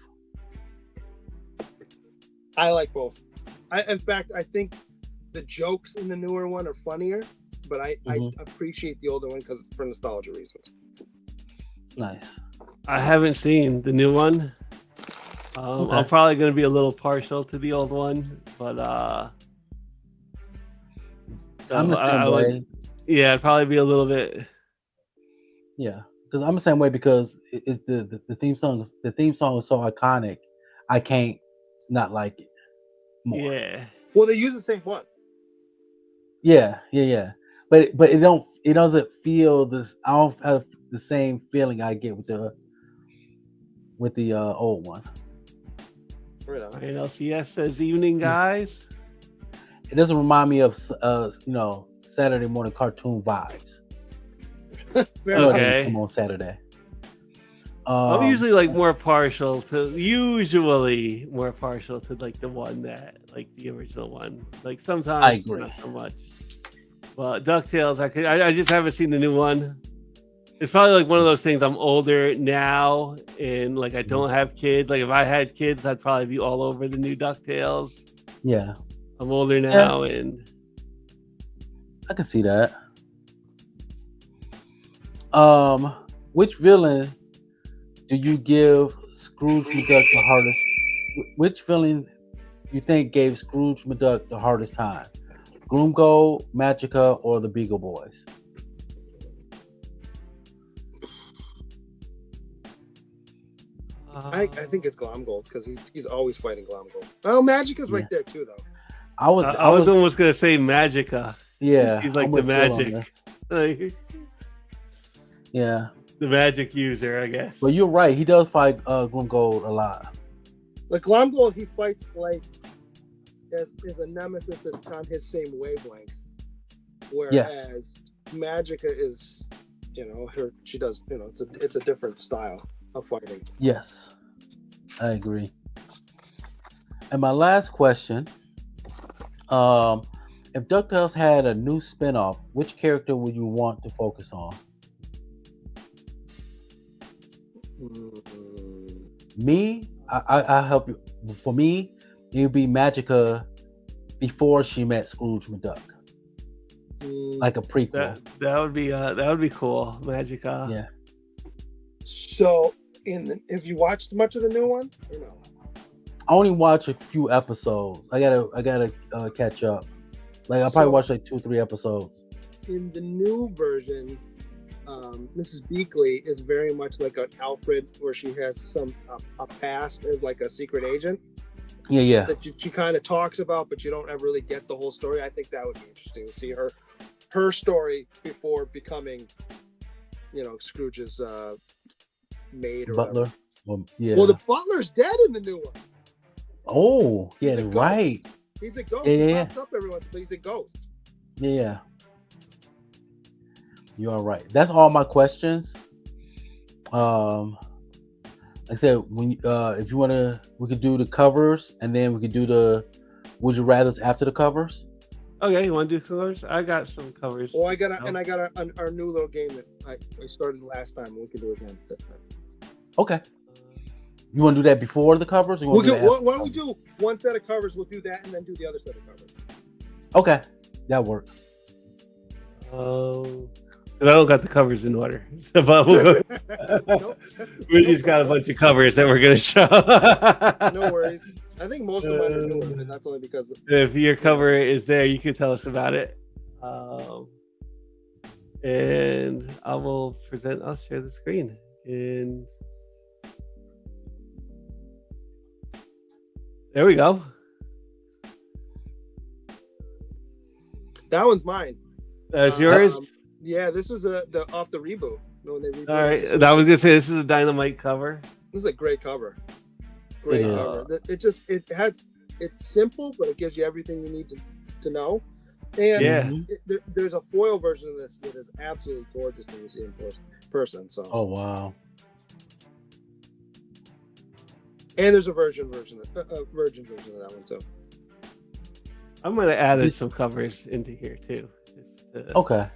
I like both. In fact, I think the jokes in the newer one are funnier, but I appreciate the older one because for nostalgia reasons. Nice. I haven't seen the new one. I'm probably going to be a little partial to the old one, but I'm the same way. Yeah, it'd probably be a little bit. Yeah, because I'm the same way because it's the theme song. The theme song is so iconic, I can't not like it more. Yeah. Well, they use the same one. Yeah. But it doesn't feel this. I don't have the same feeling I get with the old one. Right on. And LCS says evening, guys. It doesn't remind me of Saturday morning cartoon vibes. Okay. Come on Saturday. I'm usually more partial to like the one that like the original one. Like sometimes I agree. Not so much. Well, DuckTales, I just haven't seen the new one. It's probably like one of those things. I'm older now, and like I don't have kids. Like if I had kids, I'd probably be all over the new DuckTales. Yeah. I'm older now, and I can see that. Which villain do you give Scrooge McDuck the hardest? Which villain you think gave Scrooge McDuck the hardest time? Gloomgold, Magica, or the Beagle Boys? I think it's Glomgold because he's always fighting Glomgold. Well, Magica's right there too, though. I was almost gonna say Magica. Yeah, she's like the magic. Yeah, the magic user, I guess. But you're right. He does fight Gloomgold a lot. Like Glomgold, he fights like as a nemesis that's on his same wavelength. Whereas Magica is, she does, it's a different style of fighting. Yes, I agree. And my last question, if DuckTales had a new spinoff, which character would you want to focus on? Me, I'll help you. For me, it would be Magica before she met Scrooge McDuck, like a prequel. That would be cool, Magica. Yeah. So, have you watched much of the new one or no? I only watch a few episodes. I gotta catch up. Like I probably watched like 2-3 episodes. In the new version, Mrs. Beakley is very much like an Alfred, where she has some a past as like a secret agent Yeah. that she kind of talks about, but you don't ever really get the whole story. I think that would be interesting to see her story before becoming, Scrooge's maid or Butler. whatever. Well, yeah. Well, the butler's dead in the new one. Oh, yeah, He's a right. He's a ghost. Yeah, He yeah. pops up every once, but he's a ghost. Yeah. You are right. That's all my questions. Like I said, when if you wanna, we could do the covers, and then we could do the Would You Rather's after the covers. Okay, you want to do covers? I got some covers. Well, I got our new little game that I started last time. We can do it again this time. Okay. You want to do that before the covers? Or you wanna do that after Why don't we the covers? do one set of covers? We'll do that, and then do the other set of covers. Okay, that works. I don't got the covers in order. So, but Nope, we just got a bunch of covers that we're gonna show. No worries. I think most of mine are new, and that's only because If your cover is there, you can tell us about it. And I will present. I'll share the screen. And there we go. that one's mine. That's yours. Yeah, this was the off the reboot. When they rebooted All right. this. I was gonna say this is a Dynamite cover. This is a great cover. Great It is. cover. It's simple, but it gives you everything you need to know. And Yeah. there's a foil version of this that is absolutely gorgeous when you see in person. So, Oh wow. and there's a virgin version of that one too. I'm gonna add some covers into here too. Okay.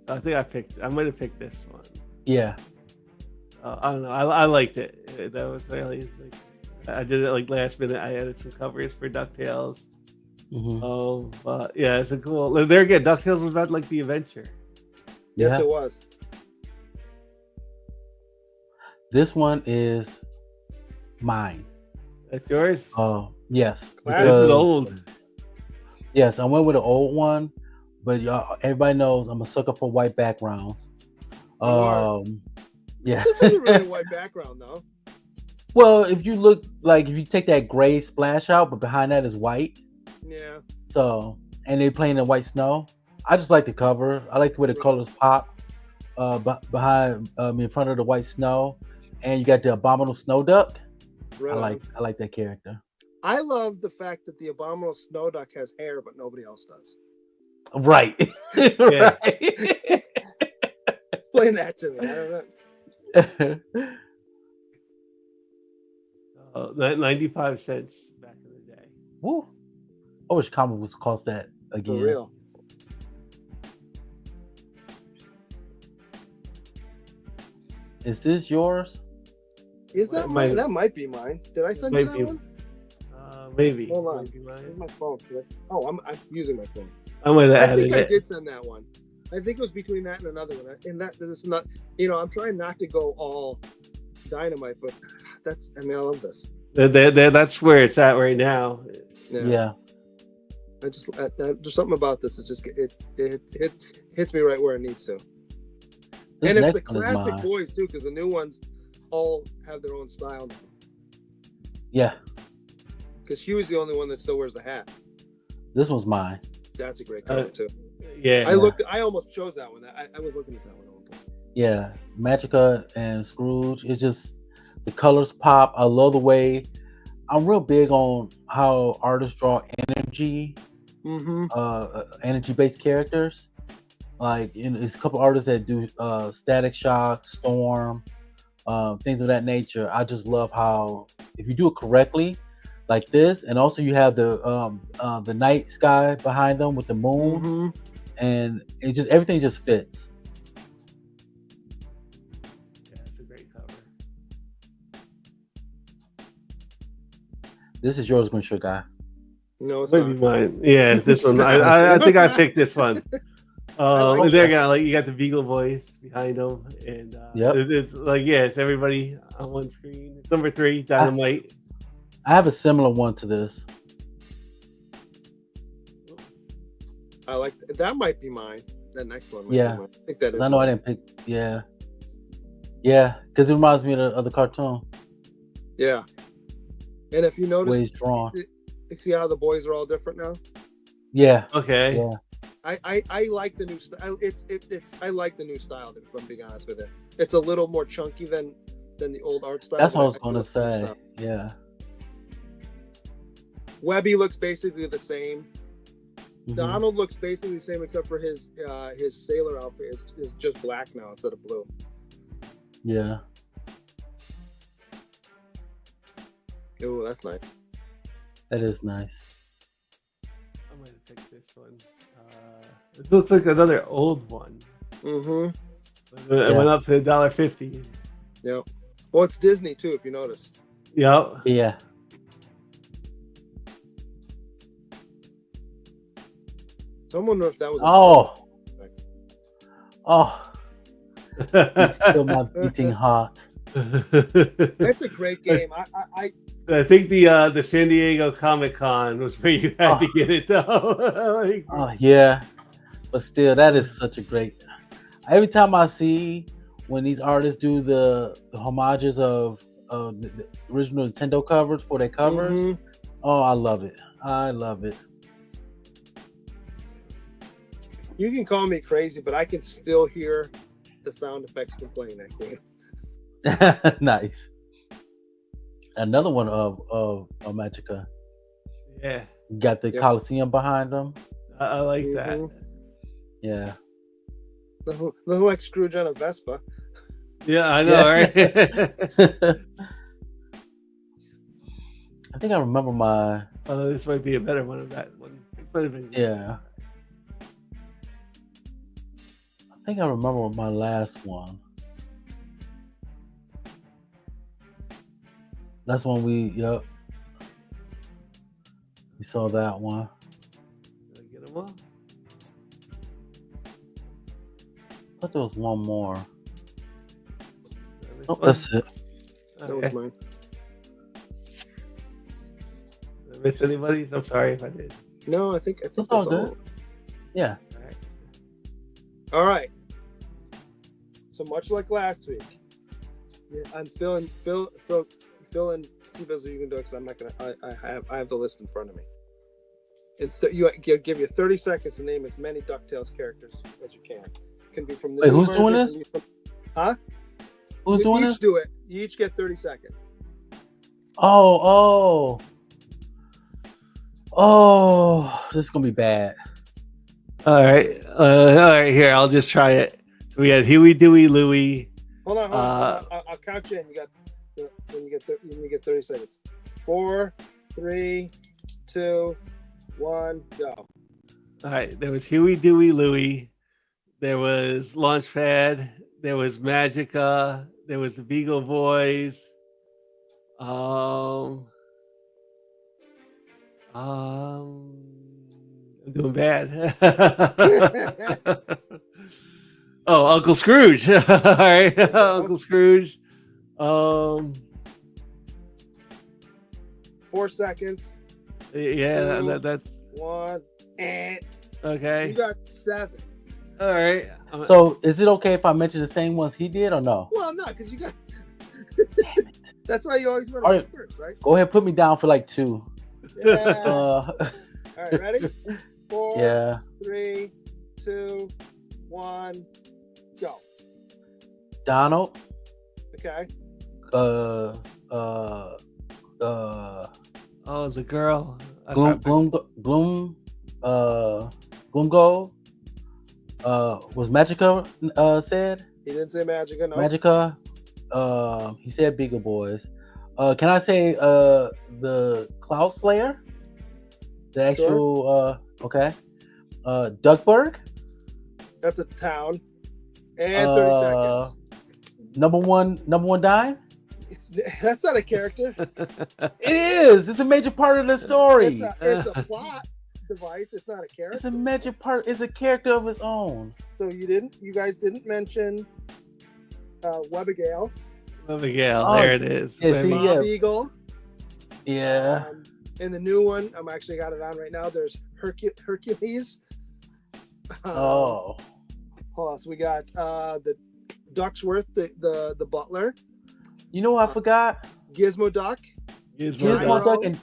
I think I might have picked this one. Yeah. I don't know. I liked it. That was really. I did it like last minute. I added some covers for DuckTales. Mm-hmm. But yeah, it's a cool. There again, DuckTales was about like the adventure. Yes, Yeah. it was. This one is mine. That's yours. Yes. Classic. This is because- old. Yes, I went with an old one, but y'all, everybody knows I'm a sucker for white backgrounds. are. Yeah. This isn't really a white background though. Well, if you take that gray splash out, but behind that is white. Yeah. So, and they're playing in white snow. I just like the cover. I like the way the colors pop behind in front of the white snow, and you got the abominable snow duck. Right. I like that character. I love the fact that the abominable snow duck has hair, but nobody else does. Right. Yeah. Right. Explain that to me. I don't know. 95 cents back in the day. Woo. I wish comic books cost that For again. real. Is this yours? Is that Might- mine? That might be mine. Did I send Might you that be. one? Maybe. Hold on. Maybe mine. Where's my phone? Oh, I'm using my phone. I might have I added think I it. did send that one. I think it was between that and another one. And that is not, I'm trying not to go all dynamite, but I love this. That's where it's at right now. Yeah. There's something about this. It's just it hits me right where it needs to. This And it's the next one is classic mine. boys too, because the new ones all have their own style now. Yeah. Because Hugh's the only one that still wears the hat. This one's mine. That's a great cover too. Yeah. I almost chose that one. I was looking at that one at one point. Yeah. Magica and Scrooge. It's just the colors pop. I love the way. I'm real big on how artists draw energy, energy-based characters. Like, there's a couple artists that do Static Shock, Storm, things of that nature. I just love how if you do it correctly, like this, and also you have the night sky behind them with the moon, and everything just fits. Yeah, it's a great cover. This is yours, Grinch Guy. No, it's Maybe not. mine. Yeah, this one. It's not. I think I It's not. picked this one. like There that. you got the Beagle voice behind them, and Yep. it's like it's everybody on one screen. It's number 3, Dynamite. I have a similar one to this. I like that. Might be mine. That next one. might be Yeah. mine. I think that is. 'Cause I know I didn't pick. Yeah. Yeah, because it reminds me of the cartoon. Yeah. And if you The way notice, it's drawn. you see how the boys are all different now. Yeah. Okay. Yeah. I like the new style. I like the new style. If I'm being honest with it, it's a little more chunky than the old art style. That's what I was do gonna like the new say. style. Yeah. Webby looks basically the same. Mhm. Donald looks basically the same except for his sailor outfit is just black now instead of blue. Yeah. Oh, that's nice. That is nice. I'm gonna pick this one. This looks like another old one. Mm-hmm. It went up to $1.50. Yep. Well, it's Disney too, if you notice. Yep. Yeah. So I'm wondering if that was. Oh. Oh. It's still my beating heart. That's a great game. I think the San Diego Comic-Con was where you had to get it though. Like, Oh yeah. But still, that is such a great. Every time I see when these artists do the homages of the original Nintendo covers for their covers, Mhm. oh, I love it. I love it. You can call me crazy, but I can still hear the sound effects from playing that game. Nice. Another one of Magica. yeah, You got the Yep. Coliseum behind them. I like that. Mhm. Yeah. Look like Scrooge on a Vespa. Yeah, I know, right? I think I remember my This might be a better one of that one. It might have been. yeah. I think I remember my last one. That's when we saw that one. Did I get them all? I thought there was one more. Did I miss Oh, one? that's it. That Okay. was mine. Did I miss anybody's? I'm sorry if I did. No, I think That's that's all good. Yeah. All right. All right. So much like last week, yeah, I'm feeling Phil and C-Bizzle. You can do it because I'm not gonna. I have the list in front of me. It's give you 30 seconds to name as many DuckTales characters as you can. Can be from the. Wait, new who's doing version, this? can be from- Who's You doing each this? do it. You each get 30 seconds. Oh. This is gonna be bad. All right. Here, I'll just try it. We got Huey, Dewey, Louie. Hold on. I'll count you in. You got when you get 30 seconds. 4, 3, 2, 1, go. All right. There was Huey, Dewey, Louie. There was Launchpad. There was Magica. There was the Beagle Boys. I'm doing bad. Oh, Uncle Scrooge. All right, Uncle Scrooge. 4 seconds. Yeah, Two. that's 1. You okay. got 7. All right. So is it okay if I mention the same ones he did or no? Well, no, because you got. That's why you always want All to right. go first, right? Go ahead, put me down for like 2. Yeah. Uh, All right, ready? 4, yeah. 3, 2, 1, go. Donald. Okay. Uh. Oh, the girl. Gloom. Gloomgold. Was Magica said? He didn't say Magica, no. Magica. He said Beagle Boys. Can I say the Cloud Slayer? The actual okay. Duckburg. That's a town. And 30 seconds. Number one dime. That's not a character. It is. It's a major part of the story. It's a plot device. It's not a It's character. a major part. It's a character of its own. So you guys didn't mention Webigail, Miguel. Oh, There it is. yeah, see, Baby. yeah. Bob Eagle. Yeah. And the new one, I'm actually got it on right now. There's Hercules. Oh. hold on. So we got the Ducksworth, the butler, You know what I forgot? Gizmo Duck, Gizmo Duck and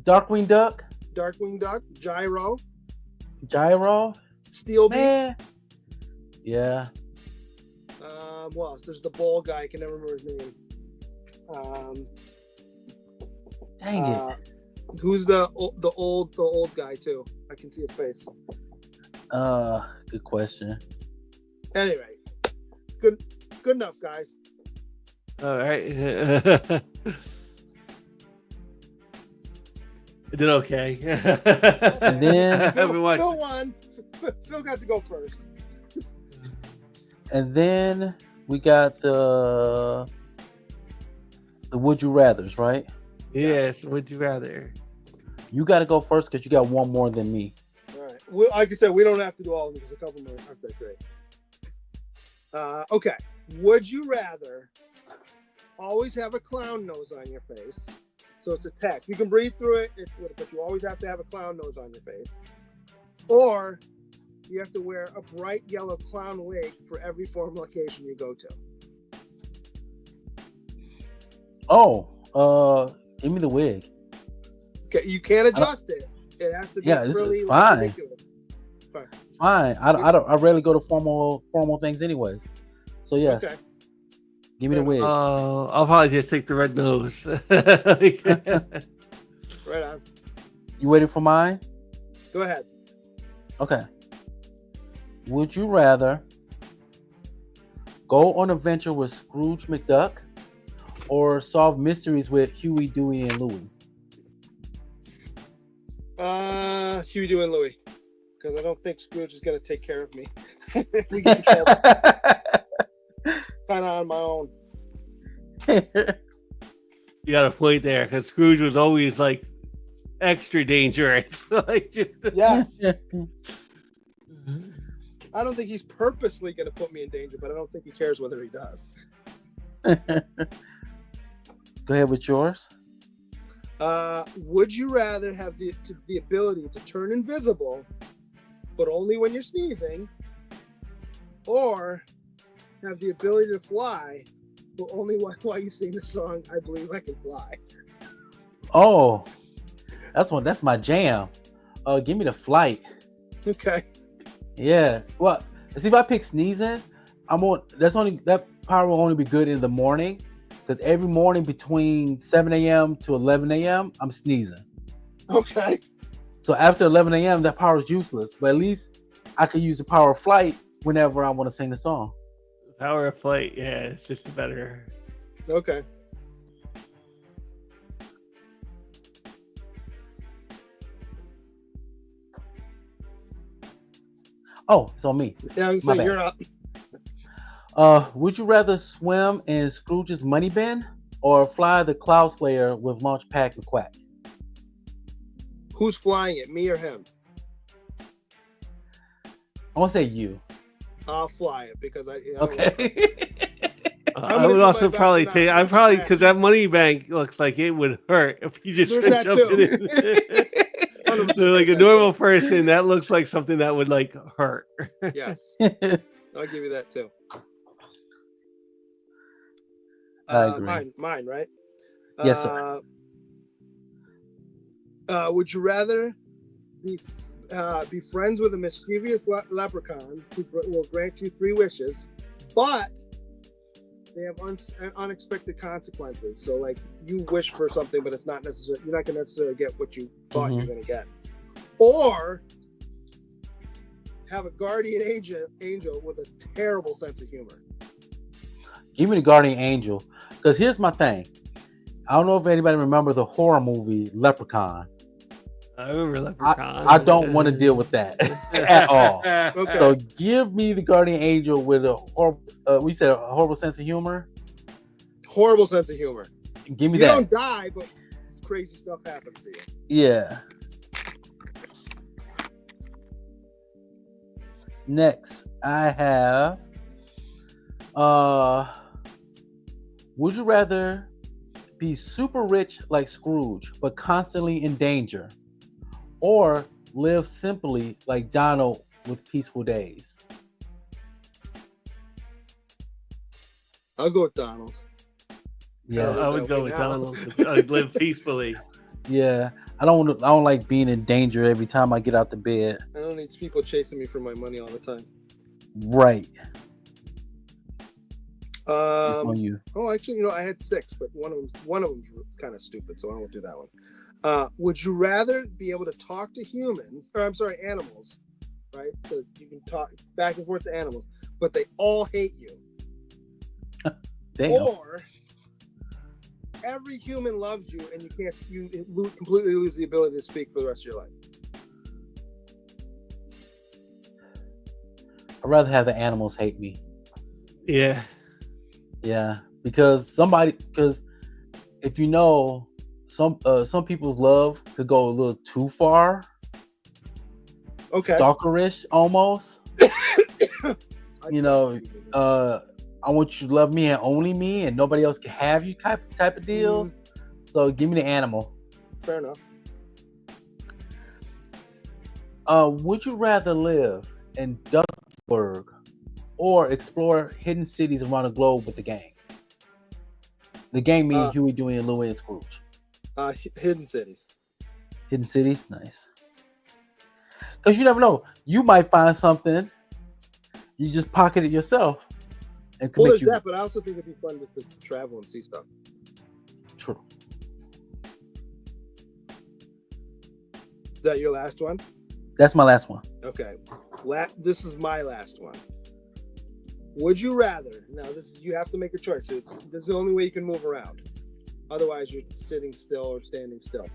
Darkwing Duck, Darkwing Duck, Gyro, Gyro. Steelbeak. Man. Yeah. What else? There's the ball guy. I can never remember his name. Dang it. Who's the old guy too? I can see his face. Good question. Anyway, good enough, guys. All right. I did okay. And then- I haven't watched. Phil won. Phil got to go first. And then we got the Would You Rathers, right? Yes. Would you rather? You got to go first because you got one more than me. All right. Well, like I said, we don't have to do all of them because a couple more aren't that great. Okay. Would you rather always have a clown nose on your face? So it's a tech. You can breathe through it, but you always have to have a clown nose on your face. Or you have to wear a bright yellow clown wig for every formal location you go to. Oh, give me the wig. Okay, you can't adjust it. It has to be Yeah, this is really fine. ridiculous. Fine. Fine. I rarely go to formal things anyways. So yes, Okay. give me the wig. I'll probably just take the red nose. Right on. You waiting for mine? Go ahead. Okay. Would you rather go on an adventure with Scrooge McDuck or solve mysteries with Huey, Dewey, and Louie? Huey, Dewey, and Louie. Because I don't think Scrooge is going to take care of me. If we get in trouble, kind of on my own. You got a point there because Scrooge was always like extra dangerous. Like just Yes. I don't think he's purposely going to put me in danger, but I don't think he cares whether he does. Go ahead with yours. Would you rather have the ability to turn invisible, but only when you're sneezing, or have the ability to fly, but only while you sing the song "I Believe I Can Fly"? Oh, that's my jam. Give me the flight. Okay. Yeah. Well, see if I pick sneezing, that power will only be good in the morning. Because every morning between 7 a.m. to 11 a.m., I'm sneezing. Okay. So after 11 a.m., that power is useless. But at least I can use the power of flight whenever I want to sing the song. power of flight. Yeah, it's just a better. Okay. Oh, it's on me. Yeah, I was My saying bad. you're up. Would you rather swim in Scrooge's money bin or fly the Cloud Slayer with Launchpad McQuack? Who's flying it, me or him? I want to say you. I'll fly it because I. Okay. I would also probably take. I probably because that money bank looks like it would hurt if you just There's that jumped too. in. So like a normal person, that looks like something that would like hurt. Yes, I'll give you that too. I agree. Mine, right? Yes, sir. Would you rather be friends with a mischievous leprechaun who will grant you 3 wishes, but they have unexpected consequences? So, like, you wish for something, but it's not necessary. You're not going to necessarily get what you thought you were going to get. Or have a guardian angel with a terrible sense of humor. Give me the Guardian Angel. Because here's my thing. I don't know if anybody remembers the horror movie Leprechaun. I remember Leprechaun. I don't want to deal with that at all. Okay. So give me the Guardian Angel with a horrible, we said a horrible sense of humor. Horrible sense of humor. Give me You that. don't die, but crazy stuff happens to you. Yeah. Next, I have. Would you rather be super rich like Scrooge, but constantly in danger, or live simply like Donald with peaceful days? I'll go with Donald. Yeah, I would go with Donald. I'd live peacefully. yeah. I don't like being in danger every time I get out the bed. I don't need people chasing me for my money all the time. Right. It's on you. Oh, actually, I had 6, but one of them's kind of stupid, so I won't do that one. Would you rather be able to talk to animals, right? So you can talk back and forth to animals, but they all hate you, Damn. or every human loves you and you completely lose the ability to speak for the rest of your life? I'd rather have the animals hate me. Yeah. Yeah, because if you know, some people's love could go a little too far, Okay. stalkerish almost. I want you to love me and only me, and nobody else can have you type of deal. So give me the animal. Fair enough. Would you rather live in Duckburg or explore hidden cities around the globe with the gang? The gang means Huey, Dewey, and Louie and Scrooge. Hidden cities. Hidden cities, nice. Because you never know. You might find something. You just pocket it yourself. And Well, commit there's that, but I also think it'd be fun just to travel and see stuff. True. Is that your last one? That's my last one. Okay. This is my last one. Would you rather? Now, you have to make a choice. This is the only way you can move around. Otherwise, you're sitting still or standing still.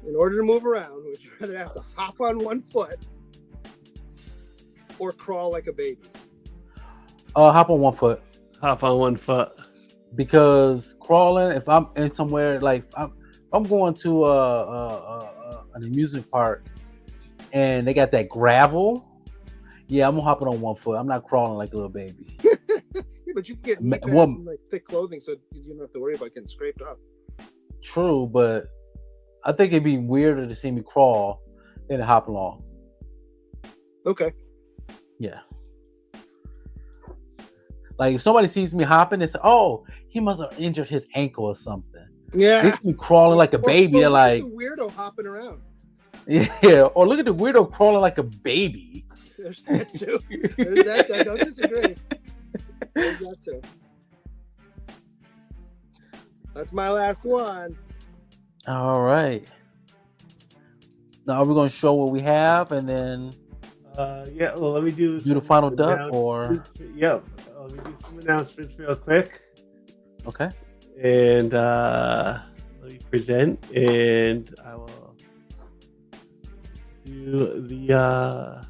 In order to move around, would you rather have to hop on one foot or crawl like a baby? Hop on one foot. Hop on one foot. Because crawling, if I'm in somewhere like I'm going to an amusement park and they got that gravel, yeah, I'm gonna hop on one foot. I'm not crawling like a little baby. Yeah, but you can get knee pads and like thick clothing, so you don't have to worry about getting scraped up. True, but I think it'd be weirder to see me crawl than to hop along. Okay. Yeah. Like if somebody sees me hopping, they say, "Oh, he must have injured his ankle or something." Yeah. They see me crawling like a baby. They're like, the weirdo hopping around. yeah. Or look at the weirdo crawling like a baby. There's that too. There's that too. I don't disagree. There's that too. That's my last one. All right. Now we're gonna show what we have, and then Yeah. Well, let me do the final duck, or yep. Let me do some announcements real quick, okay. and let me present, and I will do the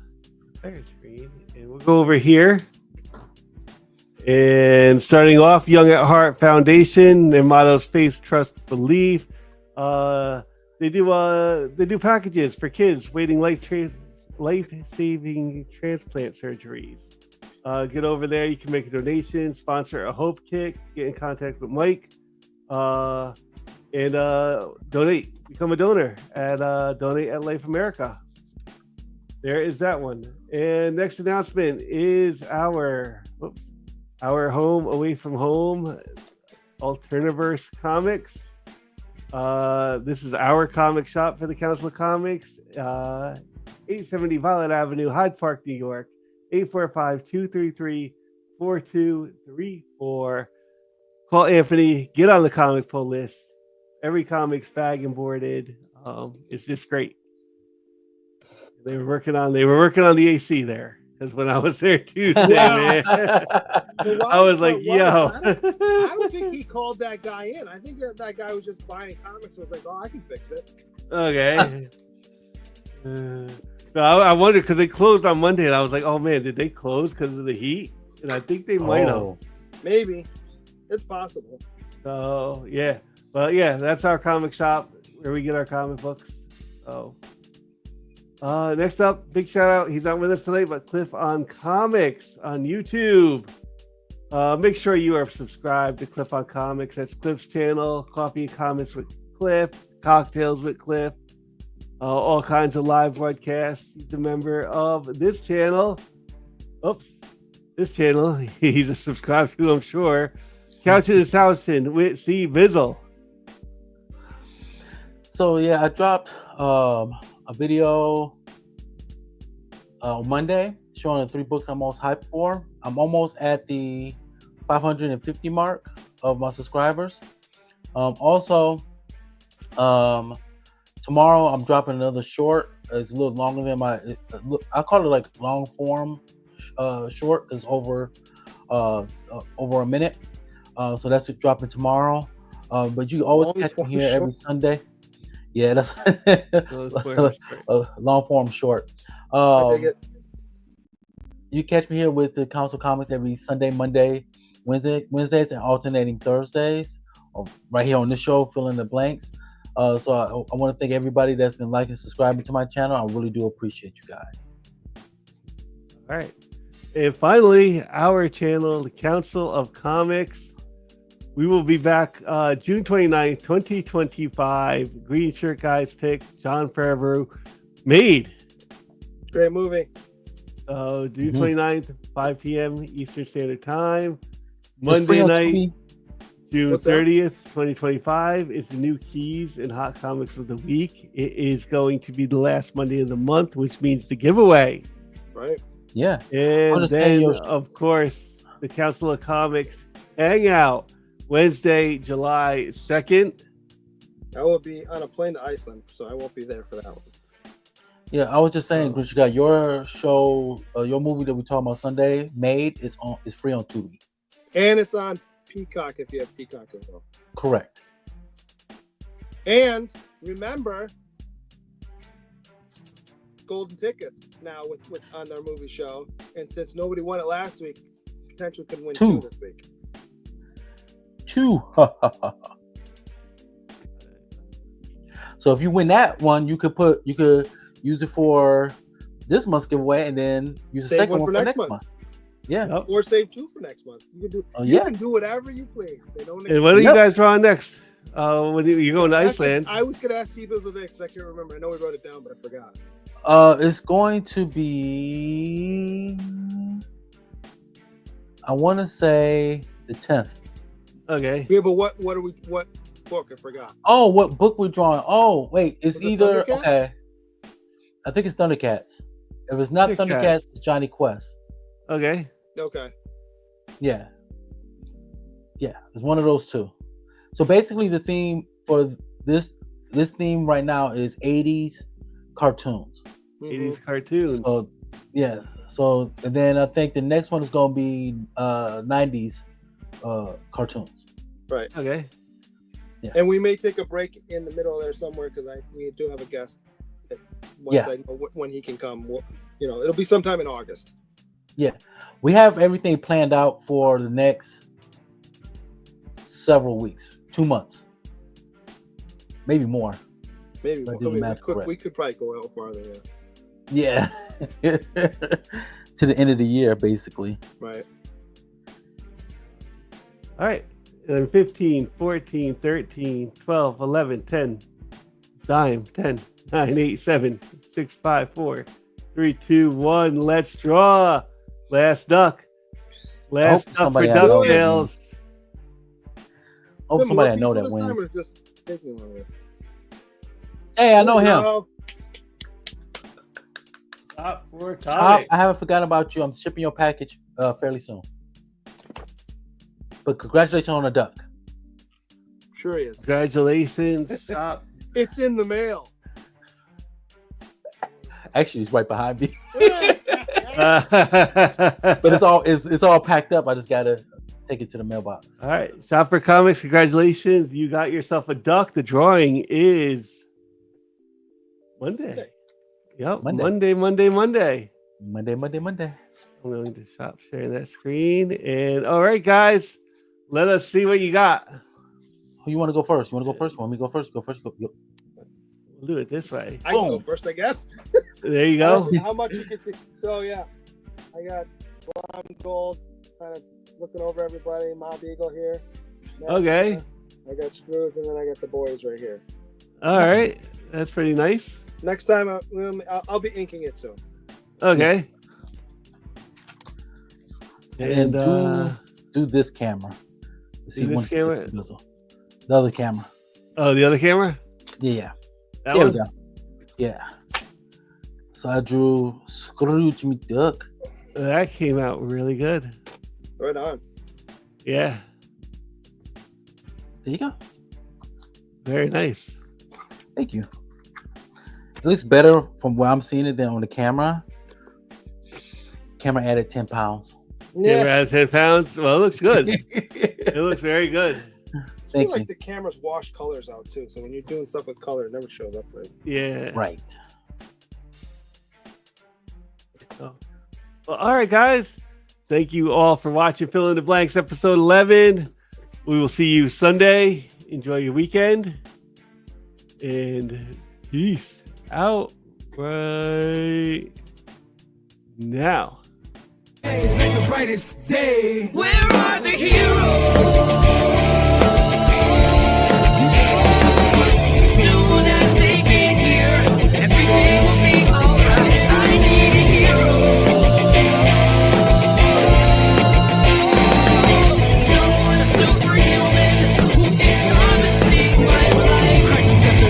player screen, and we'll go over here. And starting off, Young at Heart Foundation. Their motto is faith, trust, belief. They do packages for kids waiting life-saving transplant surgeries. Get over there. You can make a donation, sponsor a hope kit, get in contact with Mike, and donate. Become a donor at Donate at Life America. There is that one. And next announcement is our home away from home, Alternaverse Comics. This is our comic shop for the Council of Comics, 870 Violet Avenue, Hyde Park, New York, 845-233-4234. Call Anthony, get on the comic pull list. Every comic's bag and boarded. It's just great. They were working on the AC there. Because when I was there Tuesday, man, I was like, yo. I don't think he called that guy in. I think that guy was just buying comics and was like, oh, I can fix it. Okay. So I wondered because they closed on Monday, and I was like, oh, man, did they close because of the heat? And I think they might have. Maybe. It's possible. So, yeah. But, yeah, that's our comic shop where we get our comic books. So. Next up, big shout out. He's not with us tonight, but Cliff on Comics on YouTube. Make sure you are subscribed to Cliff on Comics. That's Cliff's channel. Coffee and Comics with Cliff, Cocktails with Cliff, all kinds of live broadcasts. He's a member of this channel. This channel he's subscribed to, I'm sure. Couching and Southing with C-Bizzle. So yeah, I dropped a video on Monday showing the 3 books I'm most hyped for. I'm almost at the 550 mark of my subscribers. Also, tomorrow I'm dropping another short. It's a little longer than I call it like long form short. It's over a minute. So that's dropping tomorrow. But you can always Long catch me form here every short? Sunday. Yeah, that's a long form short. I dig it. You catch me here with the Council Comics every Sunday, Monday, Wednesdays, and alternating Thursdays. Right here on this show, Fill in the Blanks. So I want to thank everybody that's been liking and subscribing to my channel. I really do appreciate you guys. All right. And finally, our channel, the Council of Comics. We will be back June 29th, 2025. Green Shirt Guys pick, John Favreau, Made. Great movie. June 29th, 5 p.m. Eastern Standard Time. It's free Monday on night, Tubi. June What's that? 30th, 2025 is the new Keys and Hot Comics of the Week. It is going to be the last Monday of the month, which means the giveaway. Right. Yeah. And Understand then, your- of course, the Council of Comics Hangout, Wednesday, July 2nd. I will be on a plane to Iceland, so I won't be there for that one. Yeah, I was just saying, Chris, you got your show, your movie that we talked about Sunday, Made, is free on Tubi. And it's on Peacock if you have Peacock as well. Correct. And remember, golden tickets now with on their movie show. And since nobody won it last week, potentially could win 2 this week. 2. So if you win that one, you could use it for this month's giveaway, and then use the Save second one one for for next next month. Yeah. Yep. Or save 2 for next month. You can do. Oh, You yeah. can do whatever you please. They don't. And what are you Yep. guys drawing next? When you're going to That's it. Iceland? I was gonna ask C-Bizzle today because I can't remember. I know we wrote it down, but I forgot. It's going to be, I want to say the 10th. Okay. Yeah, but what book? I forgot. Oh, what book we're drawing? Oh, wait, it's Was it either Thundercats? okay. I think it's Thundercats. If it's not Thundercats. Thundercats, it's Johnny Quest. Okay. Okay. Yeah, it's one of those 2. So basically, the theme for this theme right now is 80s cartoons. 80s cartoons. So yeah, so and then I think the next one is gonna be 90s cartoons. Right. Okay. And we may take a break in the middle there somewhere because we do have a guest. Once Yeah. I know when he can come, it'll be sometime in August. Yeah, we have everything planned out for the next several weeks, 2 months, maybe more. Maybe If I do the math correct. we could probably go out farther. Yeah, Yeah. to the end of the year, basically. Right. All right. And then 15, 14, 13, 12, 11, 10. Dime, 10, 9, 8, 7, 6, 5, 4, 3, 2, 1. Let's draw. Last duck. Last duck for somebody I know that DuckTales. Oh, There somebody more I know people that this time, wins. or just taking longer? Hey, I know him. No. Top 4 Top, comics. I haven't forgotten about you. I'm shipping your package fairly soon. But congratulations on the duck. Sure he is. Congratulations. Top. It's in the mail. Actually, it's right behind me. All But it's all packed up. I just gotta take it to the mailbox. right. Shop for Comics. Congratulations. You got yourself a duck. The drawing is Monday. Yep. Monday. Monday. Monday. I'm going to stop sharing that screen. And all right, guys, let us see what you got. Who you want to go first? You want to go first? Want me to go first? Go first. Go. We'll do it this way. I can go Boom. first, I guess. There you go. How much you can see? So yeah, I got blonde gold, kind of looking over everybody. Mob Eagle here. Okay. I got Scrooge, and then I got the boys right here. All right. That's pretty nice. Next time, I'll be inking it soon. Okay. And And do this camera. The In this camera? C-Bizzle. The other camera. Oh, the other camera? Yeah. That There one? we go. Yeah. So I drew Scrooge McDuck. That came out really good. Right on. Yeah, There you go. very nice. Thank you. It looks better from where I'm seeing it than on the camera. Camera added 10 pounds. Camera Yeah. has 10 pounds. Well, it looks good. It looks very good. I Thank feel you. like the cameras wash colors out too. So when you're doing stuff with color, it never shows up right. Yeah. Right. Well, all right, guys. Thank you all for watching Fill in the Blanks episode 11. We will see you Sunday. Enjoy your weekend. And peace out right now. It's not the brightest day. Where are the heroes?